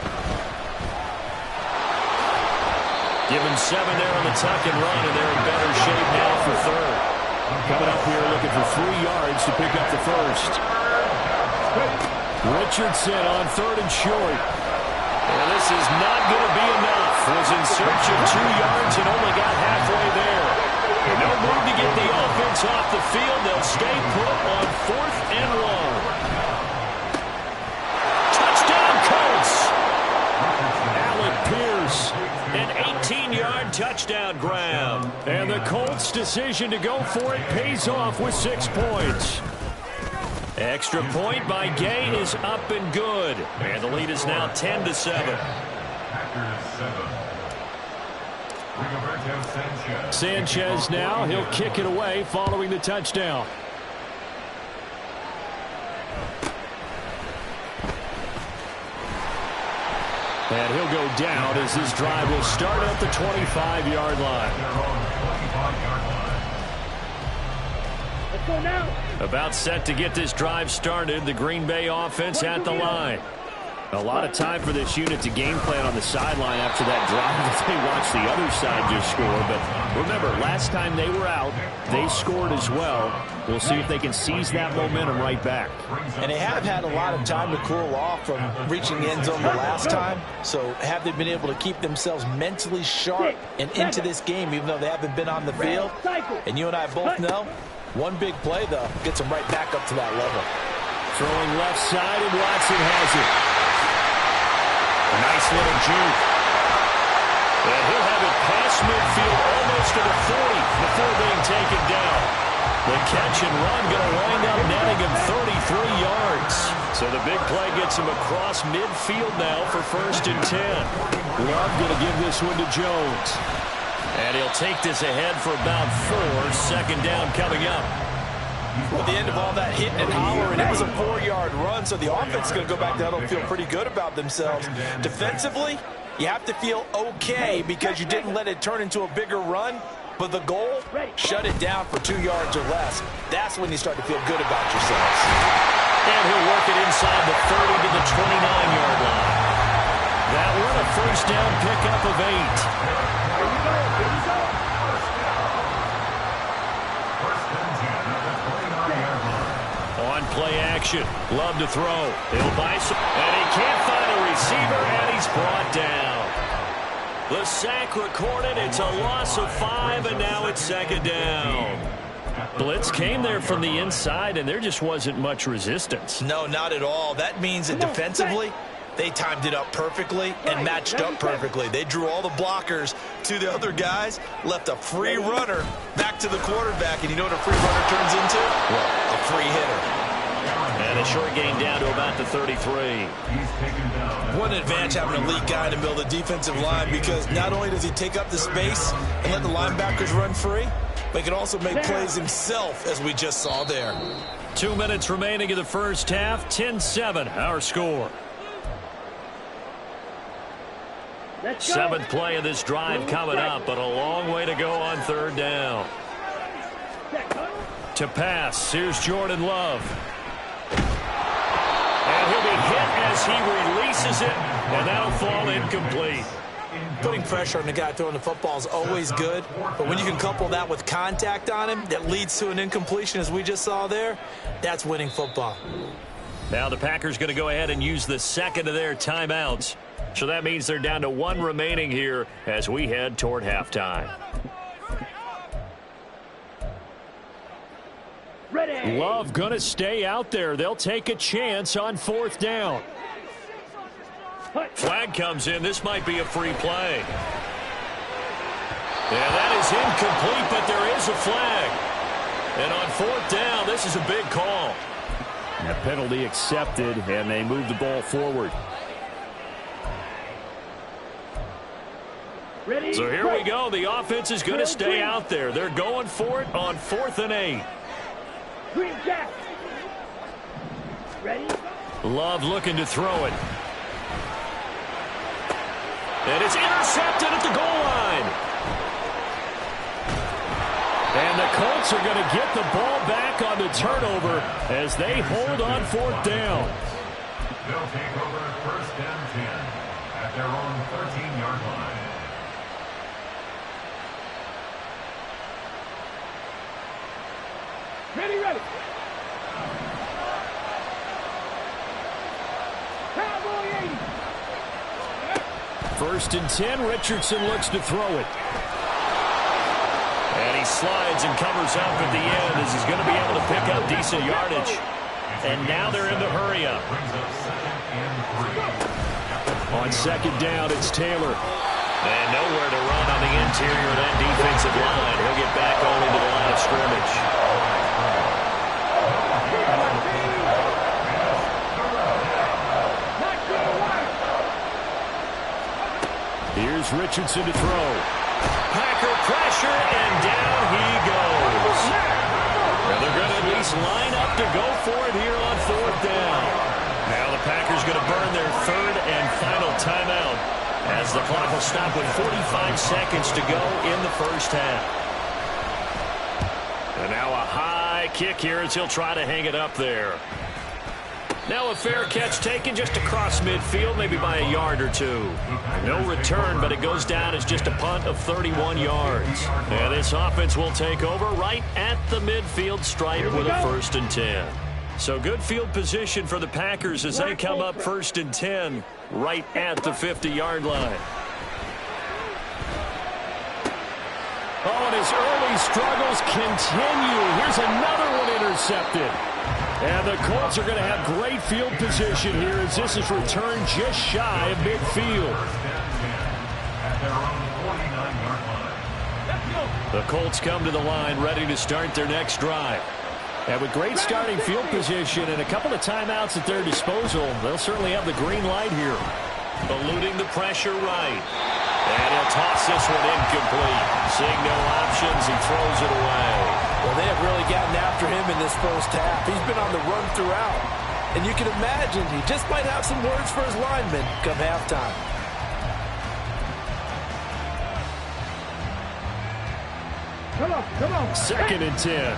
Speaker 1: Give him 7 there on the tuck and run, and they're in better shape now for 3rd. Coming up here looking for 3 yards to pick up the 1st. Richardson on 3rd and short. And this is not going to be enough. Was in search of 2 yards and only got halfway there. No move to get the offense off the field. They'll stay put on 4th and 1. Touchdown, Colts! Alec Pierce. An 18-yard touchdown grab. And the Colts' decision to go for it pays off with 6 points. Extra point by Gay is up and good. And the lead is now 10-7. Sanchez now. He'll kick it away following the touchdown. And he'll go down as this drive will start at the 25-yard line.
Speaker 7: Let's go now.
Speaker 1: About set to get this drive started, the Green Bay offense at the line. A lot of time for this unit to game plan on the sideline after that drive as they watch the other side just score. But remember, last time they were out, they scored as well. We'll see if they can seize that momentum right back.
Speaker 4: And they have had a lot of time to cool off from reaching the end zone the last time. So have they been able to keep themselves mentally sharp and into this game, even though they haven't been on the field? And you and I both know, one big play, though, gets them right back up to that level.
Speaker 1: Throwing left side, and Watson has it. A nice little juke. And he'll have it past midfield almost to the 40 before being taken down. The catch and run going to wind up netting him 33 yards. So the big play gets him across midfield now for 1st and 10. Love going to give this one to Jones. And he'll take this ahead for about 4. 2nd down coming up.
Speaker 4: At the end of all that hitting and hollering, it was a 4-yard run, so the offense is going to go back to huddle and feel pretty good about themselves. Defensively, you have to feel okay because you didn't let it turn into a bigger run, but the goal, shut it down for 2 yards or less. That's when you start to feel good about yourselves.
Speaker 1: And he'll work it inside the 30 to the 29-yard line. That one a 1st down pickup of 8.
Speaker 7: Here we go.
Speaker 1: On play action. Love to throw. He'll buy some. And he can't find a receiver, and he's brought down. The sack recorded. It's a loss of 5, and now it's 2nd down. Blitz came there from the inside, and there just wasn't much resistance.
Speaker 2: No, not at all. That means that defensively, they timed it up perfectly and matched up perfectly. They drew all the blockers to the other guys, left a free runner back to the quarterback, and you know what a free runner turns into? A free hitter.
Speaker 1: And a short gain down to about the 33.
Speaker 2: What an advantage having an elite guy in the middle of the defensive line, because not only does he take up the space and let the linebackers run free, but he can also make plays himself, as we just saw there.
Speaker 1: 2 minutes remaining in the first half. 10-7 our score. 7th play of this drive coming up, but a long way to go on 3rd down. To pass. Here's Jordan Love. And he'll be hit as he releases it, and that'll fall incomplete.
Speaker 2: Putting pressure on the guy throwing the football is always good, but when you can couple that with contact on him that leads to an incompletion, as we just saw there, that's winning football.
Speaker 1: Now the Packers going to go ahead and use the second of their timeouts. So that means they're down to one remaining here as we head toward halftime.
Speaker 7: Ready.
Speaker 1: Love going to stay out there. They'll take a chance on 4th down. Flag comes in. This might be a free play. Yeah, that is incomplete, but there is a flag. And on 4th down, this is a big call. A penalty accepted, and they move the ball forward.
Speaker 7: Ready.
Speaker 1: So here we go. The offense is going to stay out there. They're going for it on 4th and 8.
Speaker 7: Green jack. Ready.
Speaker 1: Love looking to throw it. And it's intercepted at the goal line. And the Colts are going to get the ball back on the turnover as they hold on 4th down.
Speaker 3: They'll take over 1st and 10 at their own 13-yard line.
Speaker 7: Ready. Cowboy 80.
Speaker 1: 1st and 10, Richardson looks to throw it. And he slides and covers up at the end as he's going to be able to pick up decent yardage. And now they're in the hurry up. On 2nd down, it's Taylor. And nowhere to run on the interior of that defensive line. He'll get back only to the line of scrimmage. Here's Richardson to throw. Packer pressure, and down he goes. And they're going to at least line up to go for it here on 4th down. Now the Packers going to burn their 3rd and final timeout as the clock will stop with 45 seconds to go in the 1st half. And now a high kick here as he'll try to hang it up there. Now a fair catch taken just across midfield, maybe by a yard or two. No return, but it goes down as just a punt of 31 yards. And this offense will take over right at the midfield stripe with a 1st and 10. So good field position for the Packers as they come up 1st and 10 right at the 50-yard line. Oh, and his early struggles continue. Here's another one intercepted. And the Colts are going to have great field position here as this is returned just shy of midfield. The Colts come to the line ready to start their next drive. And with great starting field position and a couple of timeouts at their disposal, they'll certainly have the green light here. Eluding the pressure right. And he'll toss this one incomplete. Seeing no options, he throws it away.
Speaker 4: Well, they have really gotten after him in this 1st half. He's been on the run throughout. And you can imagine he just might have some words for his linemen come halftime.
Speaker 7: Come on.
Speaker 1: 2nd and 10.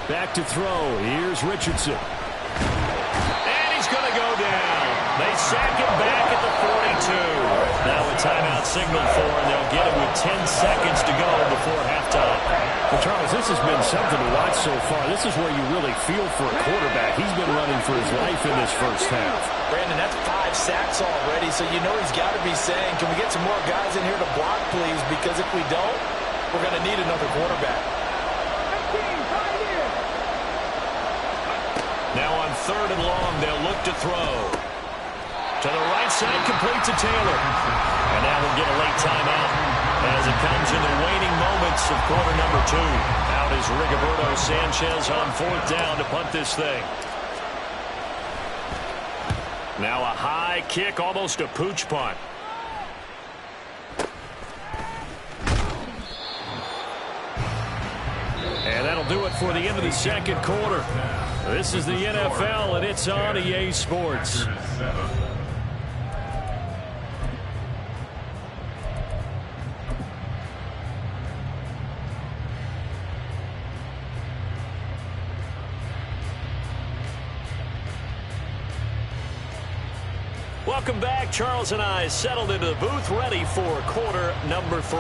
Speaker 1: Back to throw. Here's Richardson. And he's going to go down. They sack him back at the 42. Now a timeout signal for, and they'll get it with 10 seconds to go before halftime.
Speaker 8: Well, Charles, this has been something to watch so far. This is where you really feel for a quarterback. He's been running for his life in this 1st half.
Speaker 2: Brandon, that's 5 sacks already, so you know he's got to be saying, can we get some more guys in here to block, please? Because if we don't, we're going to need another quarterback.
Speaker 1: Now on 3rd and long, they'll look to throw. To the right side, complete to Taylor. And now we'll get a late timeout as it comes in the waning moments of quarter number 2. Out is Rigoberto Sanchez on 4th down to punt this thing. Now a high kick, almost a pooch punt. And that'll do it for the end of the 2nd quarter. This is the NFL, and it's on EA Sports. Welcome back. Charles and I settled into the booth, ready for quarter number 3.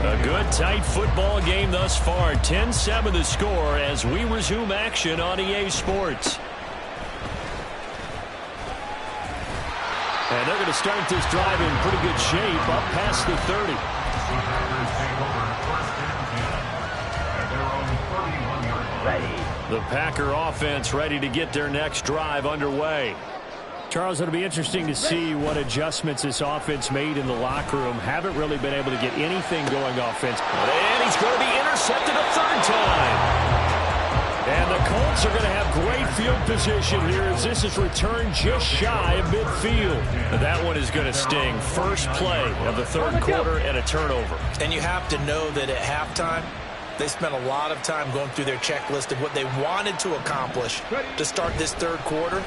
Speaker 1: A good, tight football game thus far. 10-7 the score as we resume action on EA Sports. And they're going to start this drive in pretty good shape, up past the 30. The Packer offense ready to get their next drive underway.
Speaker 8: Charles, it'll be interesting to see what adjustments this offense made in the locker room. Haven't really been able to get anything going offensively.
Speaker 1: And he's going to be intercepted a third time. And the Colts are going to have great field position here as this is returned just shy of midfield. That one is going to sting. First play of the third quarter and a turnover.
Speaker 2: And you have to know that at halftime, they spent a lot of time going through their checklist of what they wanted to accomplish to start this third quarter.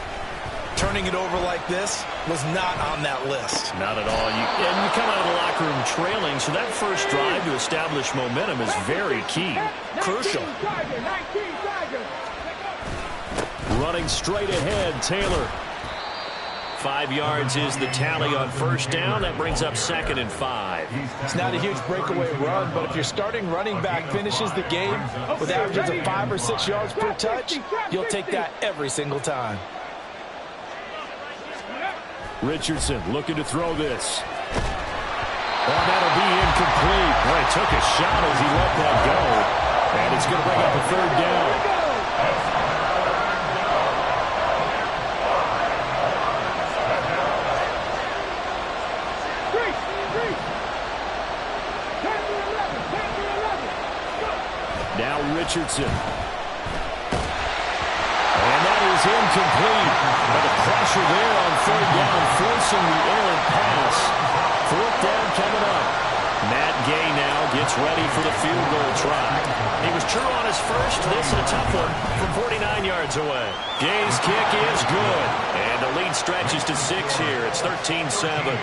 Speaker 2: Turning it over like this was not on that list.
Speaker 1: Not at all. And you come out of the locker room trailing, so that first drive to establish momentum is very key.
Speaker 2: Crucial.
Speaker 1: Running straight ahead, Taylor. 5 yards is the tally on first down. That brings up 2nd and 5.
Speaker 4: It's not a huge breakaway run, but if your starting running back finishes the game with averages of 5 or 6 yards per touch, you'll take that every single time.
Speaker 8: Richardson looking to throw this. Oh, that'll be incomplete. Well, he took a shot as he let that go. And it's going to bring up a third down. Now Richardson. And that is incomplete. But the pressure there on third down, forcing the errant pass. Fourth down coming up. Matt Gay now gets ready for the field goal try. He was true on his first. This is a tough one from 49 yards away. Gay's kick is good. And the lead stretches to 6 here. It's 13-7.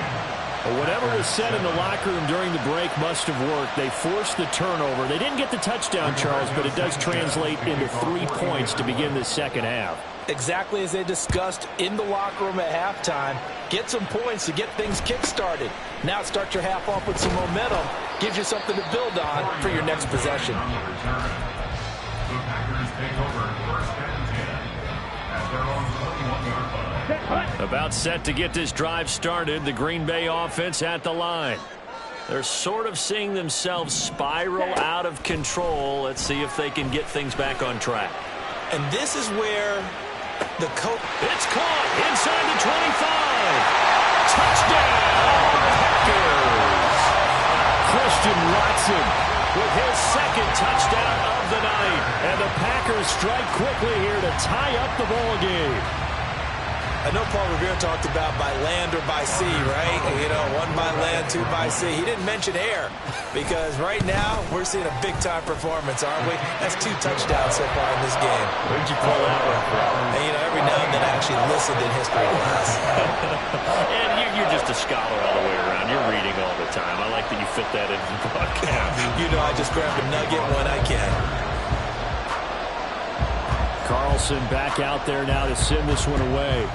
Speaker 8: Well, whatever was said in the locker room during the break must have worked. They forced the turnover. They didn't get the touchdown, Charles, but it does translate into 3 points to begin the second half.
Speaker 4: Exactly as they discussed in the locker room at halftime. Get some points to get things kick-started. Now start your half off with some momentum. Gives you something to build on for your next possession.
Speaker 3: The Packers take over first and 10 at their own 21-yard line.
Speaker 1: About set to get this drive started. The Green Bay offense at the line. They're sort of seeing themselves spiral out of control. Let's see if they can get things back on track.
Speaker 2: And this is where the coach...
Speaker 1: It's caught inside the 25. Touchdown, Packers.
Speaker 8: Christian Watson
Speaker 1: With his second touchdown of the night. And the Packers strike quickly here to tie up the ball game.
Speaker 2: I know Paul Revere talked about by land or by sea, right? You know, 1 by land, 2 by sea. He didn't mention air because right now we're seeing a big-time performance, aren't we? That's 2 touchdowns so far in this game.
Speaker 1: Where'd you pull that one from?
Speaker 2: And, you know, every now and then I actually listened in history class.
Speaker 1: And you're just a scholar all the way around. You're reading all the time. I like that you fit that in the book.
Speaker 2: You know, I just grab a nugget when I can.
Speaker 8: Carlson back out there now to send this one away.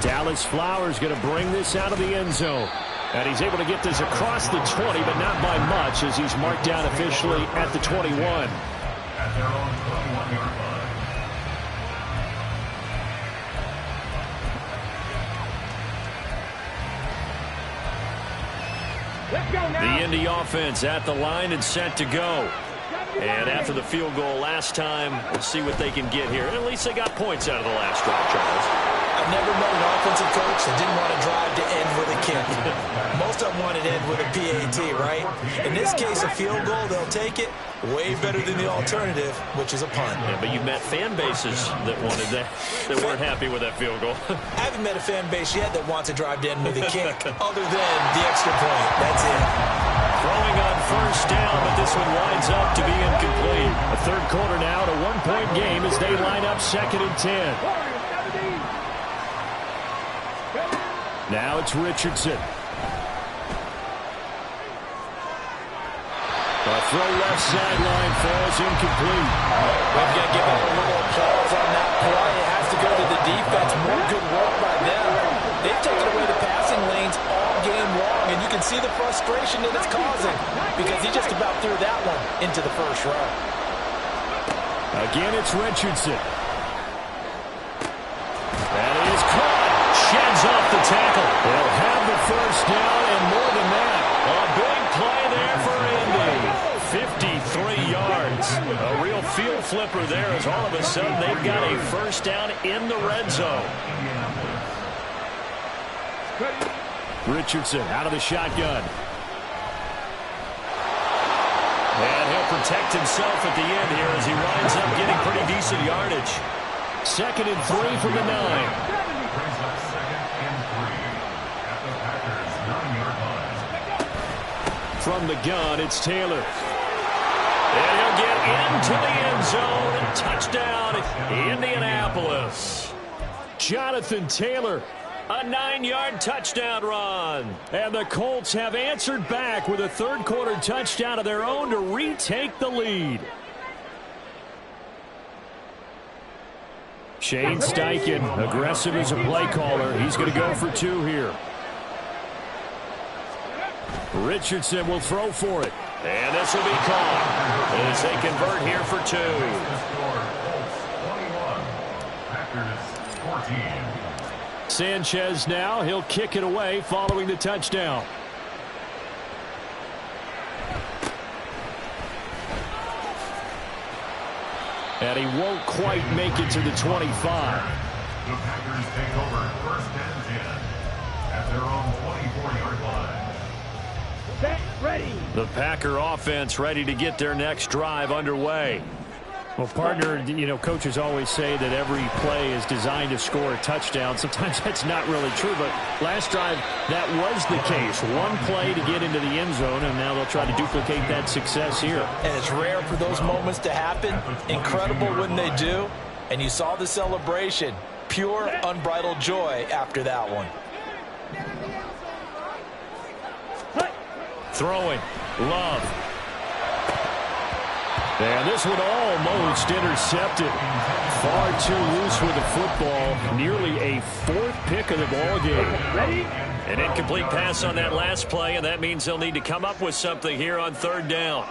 Speaker 8: Dallas Flowers going to bring this out of the end zone. And he's able to get this across the 20, but not by much as he's marked down officially at the 21.
Speaker 3: At their own 21-yard line.
Speaker 7: Let's go now.
Speaker 1: The Indy offense at the line and set to go. And after the field goal last time, we'll see what they can get here. At least they got points out of the last drive, Charles.
Speaker 2: I've never met an offensive coach that didn't want to drive to end with a kick. Most of them wanted to end with a PAT, right? In this case, a field goal, they'll take it. Way better than the alternative, which is a punt.
Speaker 1: Yeah, but you've met fan bases that wanted that weren't happy with that field goal.
Speaker 2: I haven't met a fan base yet that wants to drive to end with a kick, other than the extra point. That's it.
Speaker 1: Throwing on first down, but this one winds up to be incomplete.
Speaker 8: A third quarter now, a 1-point game as they line up 2nd and 10. Now it's Richardson. A throw left sideline falls incomplete.
Speaker 4: We've got to give them a little applause on that play. It has to go to the defense. More good work by them. They've taken away the passing lanes all game long, and you can see the frustration that it's causing because he just about threw that one into the first row.
Speaker 8: Again, it's Richardson. That is caught. Sheds off the tackle. They'll have the first down and more than that. A big play there for Indy. 53 yards. A real field flipper there as all of a sudden they've got a first down in the red zone. Richardson out of the shotgun. And he'll protect himself at the end here as he winds up getting pretty decent yardage. 2nd and 3 from the 9.
Speaker 3: Brings up 2nd and 3 at the Packers' 9-yard line.
Speaker 8: From the gun, it's Taylor. And he'll get into the end zone. Touchdown, Indianapolis. Jonathan Taylor, a 9-yard touchdown run. And the Colts have answered back with a third-quarter touchdown of their own to retake the lead. Shane Steichen, aggressive as a play caller. He's going to go for 2 here. Richardson will throw for it. And this will be caught as they convert here for 2.
Speaker 3: 21, Packers 14.
Speaker 8: Sanchez now. He'll kick it away following the touchdown. And he won't quite make it to the 25.
Speaker 3: The Packers take over 1st and 10 at their own 24-yard line.
Speaker 7: Set, ready.
Speaker 8: The Packer offense ready to get their next drive underway.
Speaker 9: Well, partner, you know, coaches always say that every play is designed to score a touchdown. Sometimes that's not really true, but last drive, that was the case. One play to get into the end zone, and now they'll try to duplicate that success here.
Speaker 4: And it's rare for those moments to happen. Incredible when they do. And you saw the celebration. Pure, unbridled joy after that one.
Speaker 8: Throwing. Love. And this one almost intercepted. Far too loose with the football. Nearly a 4th pick of the ball game. An incomplete pass on that last play, and that means they'll need to come up with something here on 3rd down.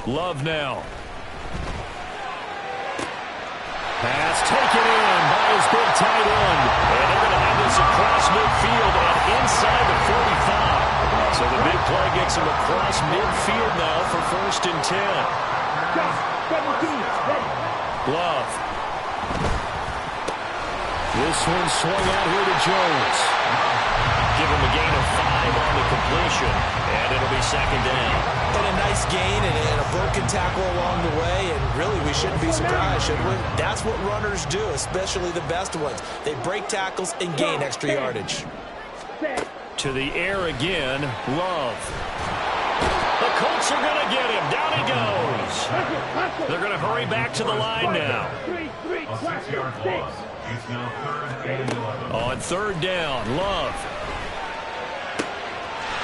Speaker 8: Love now. Pass taken in by his big tight end. And they're going to have this across midfield and inside the 45. So the big play gets him across midfield now for 1st and 10. Love. This one swung out here to Jones. Give him a gain of 5 on the completion, and it'll be 2nd down.
Speaker 4: And a nice gain and a broken tackle along the way, and really we shouldn't be surprised, should we? That's what runners do, especially the best ones. They break tackles and gain extra yardage.
Speaker 8: To the air again, Love. The Colts are going to get him. Down he goes. They're going to hurry back to the line now.
Speaker 3: A 6-yard loss. It's now 3rd and 11.
Speaker 8: On 3rd down, Love.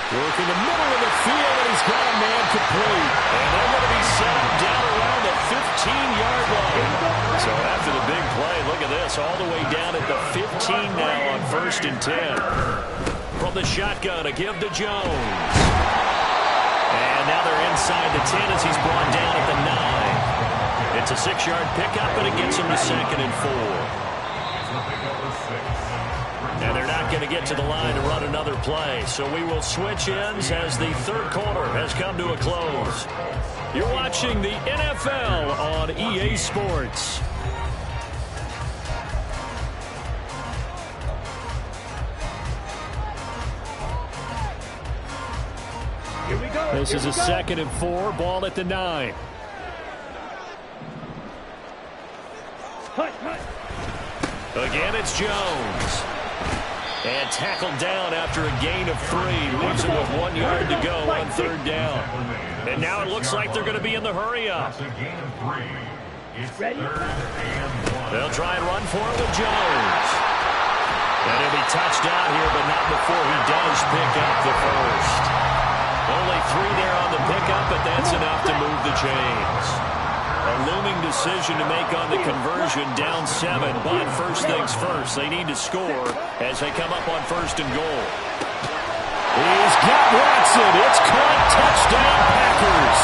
Speaker 8: Working the middle of the field, and he's got a man complete. And they're going to be set up down around the 15-yard line. So after the big play, look at this, all the way down at the 15 now on 1st and 10. From the shotgun, a give to Jones. And now they're inside the 10 as he's brought down at the 9. It's a 6-yard pickup, and it gets him to 2nd and 4. And they're not going to get to the line to run another play. So we will switch ends as the 3rd quarter has come to a close. You're watching the NFL on EA Sports.
Speaker 7: Here we go.
Speaker 8: This is a 2nd and 4, ball at the 9. Again, it's Jones. And tackled down after a gain of 3. Leaves him with 1 yard to go on 3rd down. And now it looks like they're going to be in the hurry-up.
Speaker 3: It's a gain of 3. It's 3rd and 1.
Speaker 8: They'll try and run for it with Jones.
Speaker 1: And he'll be touched out here, but not before he does pick up the first. Only 3 there on the pickup, but that's enough to move the chains. A looming decision to make on the conversion, down 7. But first things first, they need to score as they come up on 1st and goal.
Speaker 9: He's got Watson. It's caught. Touchdown, Packers.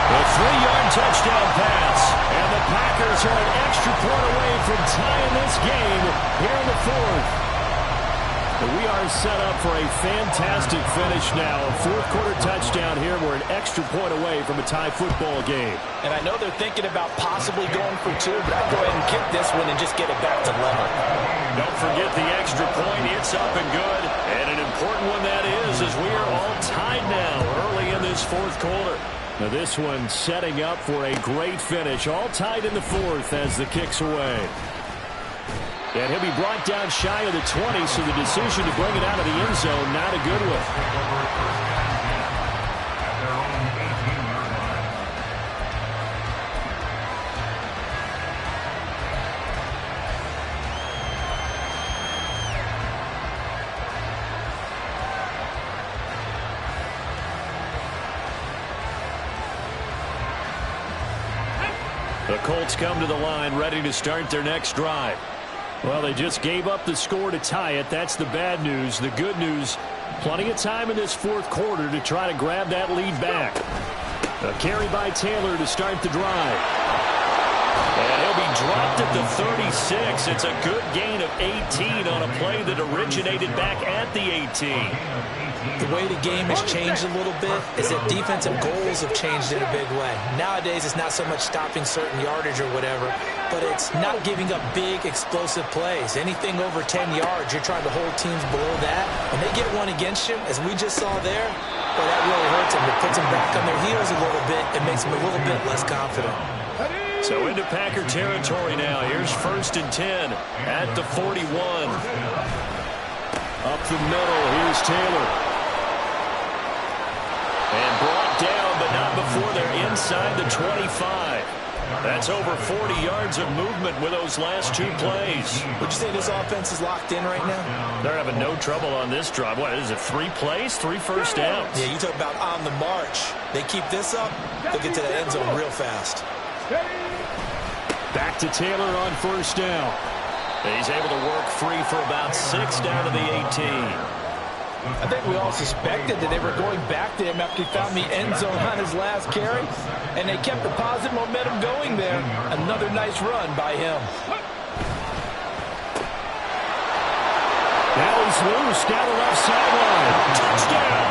Speaker 9: A 3-yard touchdown pass. And the Packers are an extra point away from tying this game here in the 4th. And we are set up for a fantastic finish now. A 4th-quarter touchdown here. We're an extra point away from a tie football game.
Speaker 4: And I know they're thinking about possibly going for 2, but I'd go ahead and kick this one and just get it back to level.
Speaker 1: Don't forget the extra point. It's up and good. And an important one that is, as we are all tied now early in this 4th quarter.
Speaker 9: Now this one setting up for a great finish. All tied in the 4th as the kick's away. And he'll be brought down shy of the 20, so the decision to bring it out of the end zone, not a good one.
Speaker 1: The Colts come to the line ready to start their next drive.
Speaker 9: Well, they just gave up the score to tie it. That's the bad news. The good news, plenty of time in this 4th quarter to try to grab that lead back. A carry by Taylor to start the drive.
Speaker 1: And he'll be dropped at the 36. It's a good gain of 18 on a play that originated back at the 18.
Speaker 2: The way the game has changed a little bit is that defensive goals have changed in a big way. Nowadays, it's not so much stopping certain yardage or whatever, but it's not giving up big, explosive plays. Anything over 10 yards, you're trying to hold teams below that. When they get one against you, as we just saw there, well, that really hurts them. It puts them back on their heels a little bit. It makes them a little bit less confident.
Speaker 1: So into Packer territory now. Here's 1st and 10 at the 41.
Speaker 9: Up the middle, here's Taylor.
Speaker 1: And brought down, but not before they're inside the 25. That's over 40 yards of movement with those last 2 plays.
Speaker 2: Would you say this offense is locked in right now?
Speaker 1: They're having no trouble on this drive. What is it, 3 plays, 3 first downs?
Speaker 2: Yeah, you talk about on the march. They keep this up, they'll get to the end zone real fast.
Speaker 9: Back to Taylor on 1st down.
Speaker 1: He's able to work free for about 6 down to the 18.
Speaker 4: I think we all suspected that they were going back to him after he found the end zone on his last carry, and they kept the positive momentum going there. Another nice run by him.
Speaker 9: Now he's loose down the left sideline. Touchdown!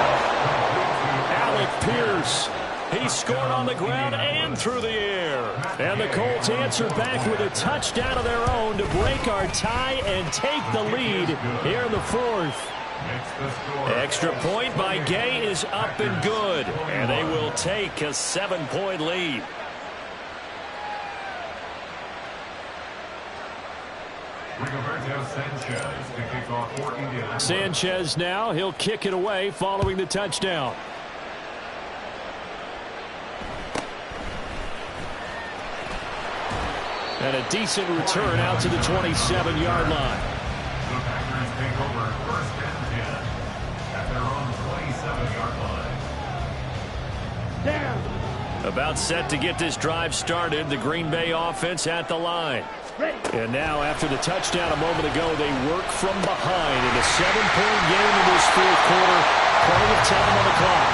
Speaker 9: Alec Pierce.
Speaker 1: He scored on the ground and through the air.
Speaker 9: And the Colts answer back with a touchdown of their own to break our tie and take the lead here in the 4th.
Speaker 1: Extra point by Gay is up and good, and they will take a 7-point lead.
Speaker 9: Sanchez now, he'll kick it away following the touchdown. And a decent return out to the 27-yard line.
Speaker 3: The Packers take over 1st and 10 at their own 27-yard line.
Speaker 7: Down.
Speaker 1: About set to get this drive started, the Green Bay offense at the line.
Speaker 9: And now, after the touchdown a moment ago, they work from behind in a 7-point game in this 4th quarter. Plenty of time on the clock.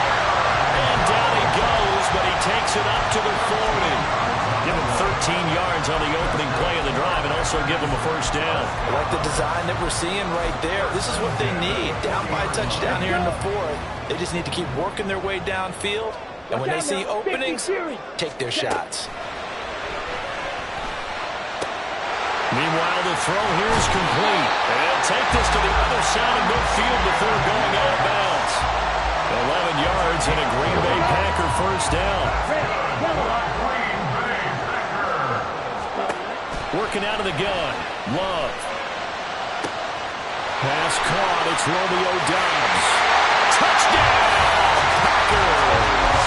Speaker 1: And down he goes, but he takes it up to the 40. Give him 13 yards on the opening play of the drive and also give him a 1st down.
Speaker 4: I like the design that we're seeing right there. This is what they need. Down by a touchdown here in the 4th. They just need to keep working their way downfield. And when they see openings, take their shots.
Speaker 1: Meanwhile, the throw here is complete. And they'll take this to the other side of midfield before going out of bounds. 11 yards and a Green Bay Packer 1st down. Working out of the gun. Love.
Speaker 9: Pass caught. It's Romeo Doubs.
Speaker 1: Touchdown! Packers!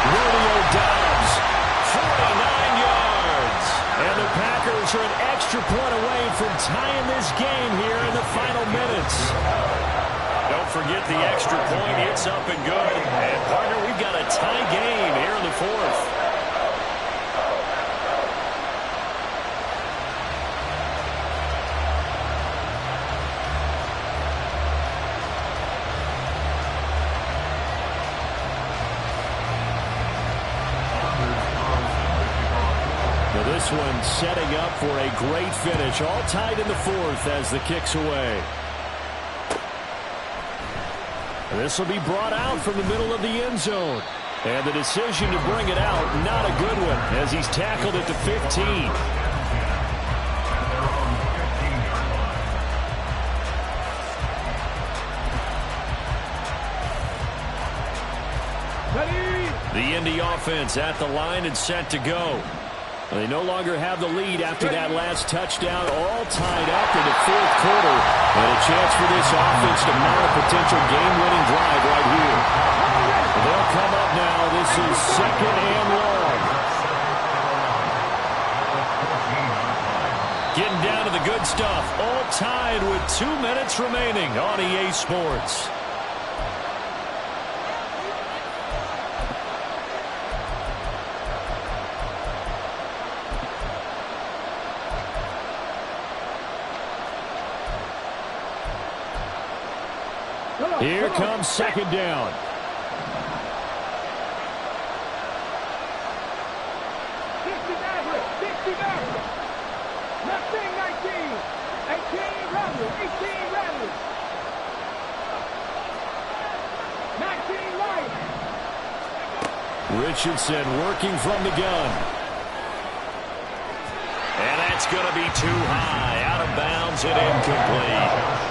Speaker 9: Romeo Doubs.
Speaker 1: 49 yards.
Speaker 9: And the Packers are an extra point away from tying this
Speaker 8: this game here in the final minutes. Don't forget the extra point. It's up and good. And, partner, we've got a tie game here in the fourth. This one setting up for a great finish. All tied in the fourth as the kick's away. This will be brought out from the middle of the end zone. And the decision to bring it out, not a good one, as he's tackled at the 15. The Indy offense at the line and set to go. They no longer have the lead after that last touchdown, all tied up in the fourth quarter. And a chance for this offense to mount a potential game-winning drive right here. They'll come up now. This is second and long. Getting down to the good stuff. All tied with 2 minutes remaining on EA Sports. Here comes second down. Richardson working from the gun. And that's going to be too high. Out of bounds and incomplete.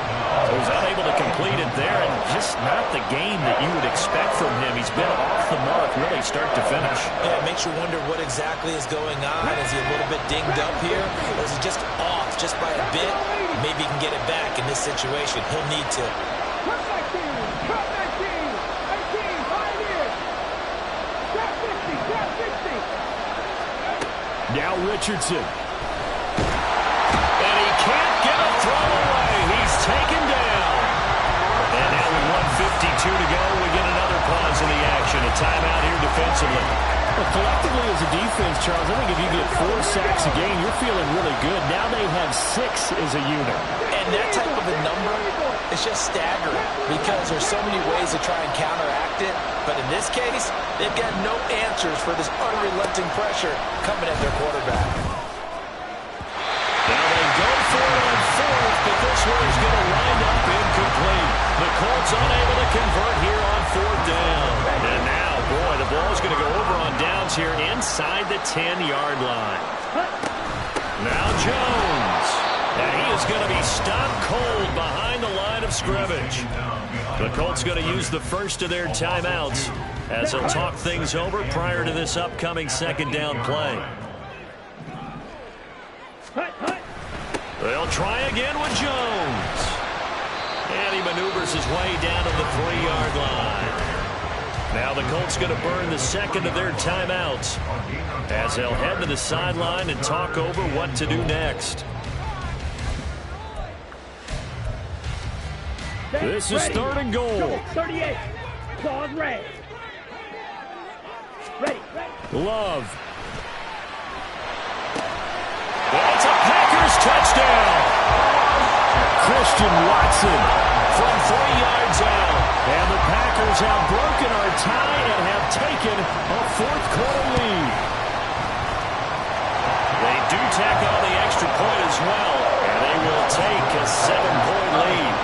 Speaker 8: He was unable to complete it there, and just not the game that you would expect from him. He's been off the mark really start to finish.
Speaker 2: Yeah, it makes you wonder what exactly is going on. Is he a little bit dinged up here? Or is he just off just by a bit? Maybe he can get it back in this situation. He'll need to.
Speaker 8: Now Richardson. And he can't get a throw away. He's taken down. And now with 1:52 to go, we get another pause in the action. A timeout here defensively. Well, collectively as a defense, Charles, I think if you get 4 sacks a game, you're feeling really good. Now they have 6 as a unit.
Speaker 2: And that type of a number is just staggering because there's so many ways to try and counteract it. But in this case, they've got no answers for this unrelenting pressure coming at their quarterback.
Speaker 8: Now they go for it on fourth, but this one is going to wind up incomplete. The Colts unable to convert here on fourth down. And now, boy, the ball's going to go over on downs here inside the 10-yard line. Now Jones. And he is going to be stopped cold behind the line of scrimmage. The Colts going to use the first of their timeouts as they'll talk things over prior to this upcoming second down play. They'll try again with Jones. And he maneuvers his way down to the 3-yard line. Now the Colts going to burn the second of their timeouts as they'll head to the sideline and talk over what to do next. This is third and goal.
Speaker 7: 38. Claws red. Ready.
Speaker 8: Love. That's a Packers touchdown. Christian Watson from 3 yards out. And the Packers have broken our tie and have taken a fourth-quarter lead. They do tack on the extra point as well, and they will take a 7-point lead.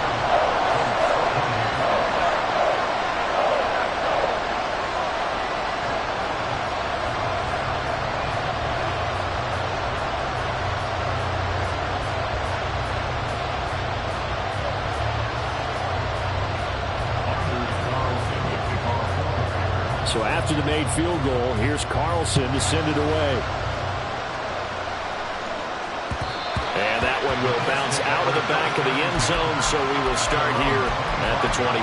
Speaker 8: So after the made field goal, here's Carlson to send it away. And that one will bounce out of the back of the end zone, so we will start here at the 25.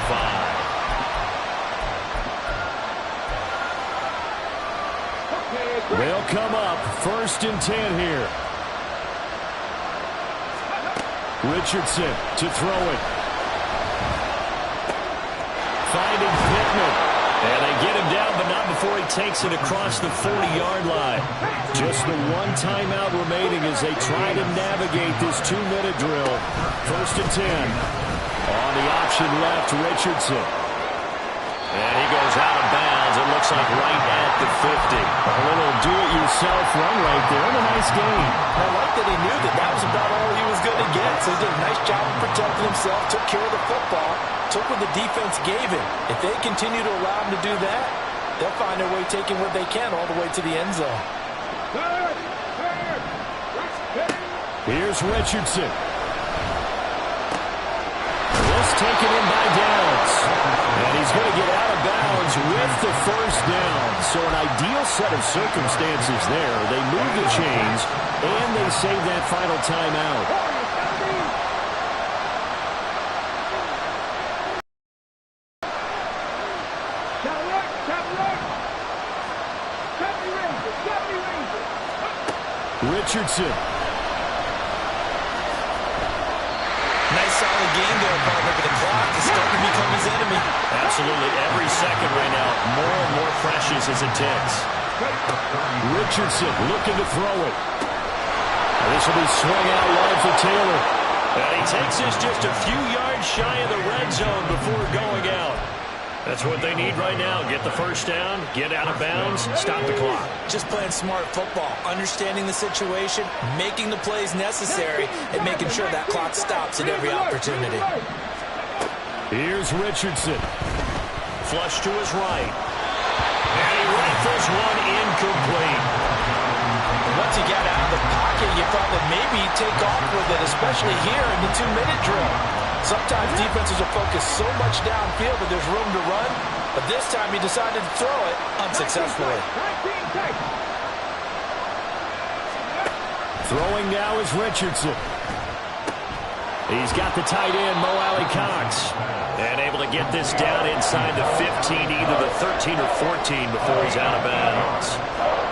Speaker 8: They'll come up 1st and 10 here.
Speaker 9: Richardson to throw it. Finding Pittman. And they get him down, but not before he takes it across the 40-yard line. Just the one timeout remaining as they try to navigate this 2-minute drill. 1st and 10. On the option left, Richardson. And he goes out of bounds. It looks like right at the 50. A little do-it-yourself run right there, and a nice gain.
Speaker 4: I like that he knew that that was about all he was going to get. So he did a nice job of protecting himself, took care of the football, took what the defense gave him. If they continue to allow him to do that, they'll find their way taking what they can all the way to the end zone.
Speaker 9: Here's Richardson. This taken in by Downs. And he's going to get out of bounds with the 1st down. So an ideal set of circumstances there. They move the chains, and they save that final timeout. Richardson.
Speaker 2: Nice solid game there, partner, but the clock is starting to become his enemy.
Speaker 1: Absolutely. Every second right now, more and more precious as it ticks.
Speaker 9: Richardson looking to throw it. This will be swung out wide for Taylor.
Speaker 1: And he takes this just a few yards shy of the red zone before going out. That's what they need right now. Get the 1st down, get out of bounds, stop the clock.
Speaker 2: Just playing smart football, understanding the situation, making the plays necessary, and making sure that clock stops at every opportunity.
Speaker 9: Here's Richardson.
Speaker 1: Flush to his right. And he rifles one incomplete.
Speaker 2: Once he got out of the pocket, you thought that maybe he'd take off with it, especially here in the 2-minute drill. Sometimes defenses will focus so much downfield that there's room to run, but this time he decided to throw it unsuccessfully.
Speaker 9: Throwing now is Richardson. He's got the tight end, Mo Alley-Cox.
Speaker 1: And able to get this down inside the 15, either the 13 or 14 before he's out of bounds.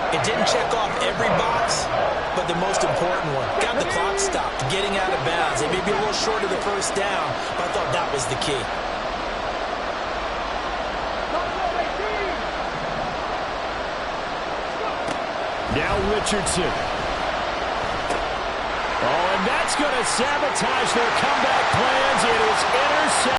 Speaker 2: It didn't check off every box, but the most important one. Got the clock stopped, getting out of bounds. It may be a little short of the 1st down, but I thought that was the key.
Speaker 9: Now Richardson. Oh, and that's going to sabotage their comeback plans. It is intercepted.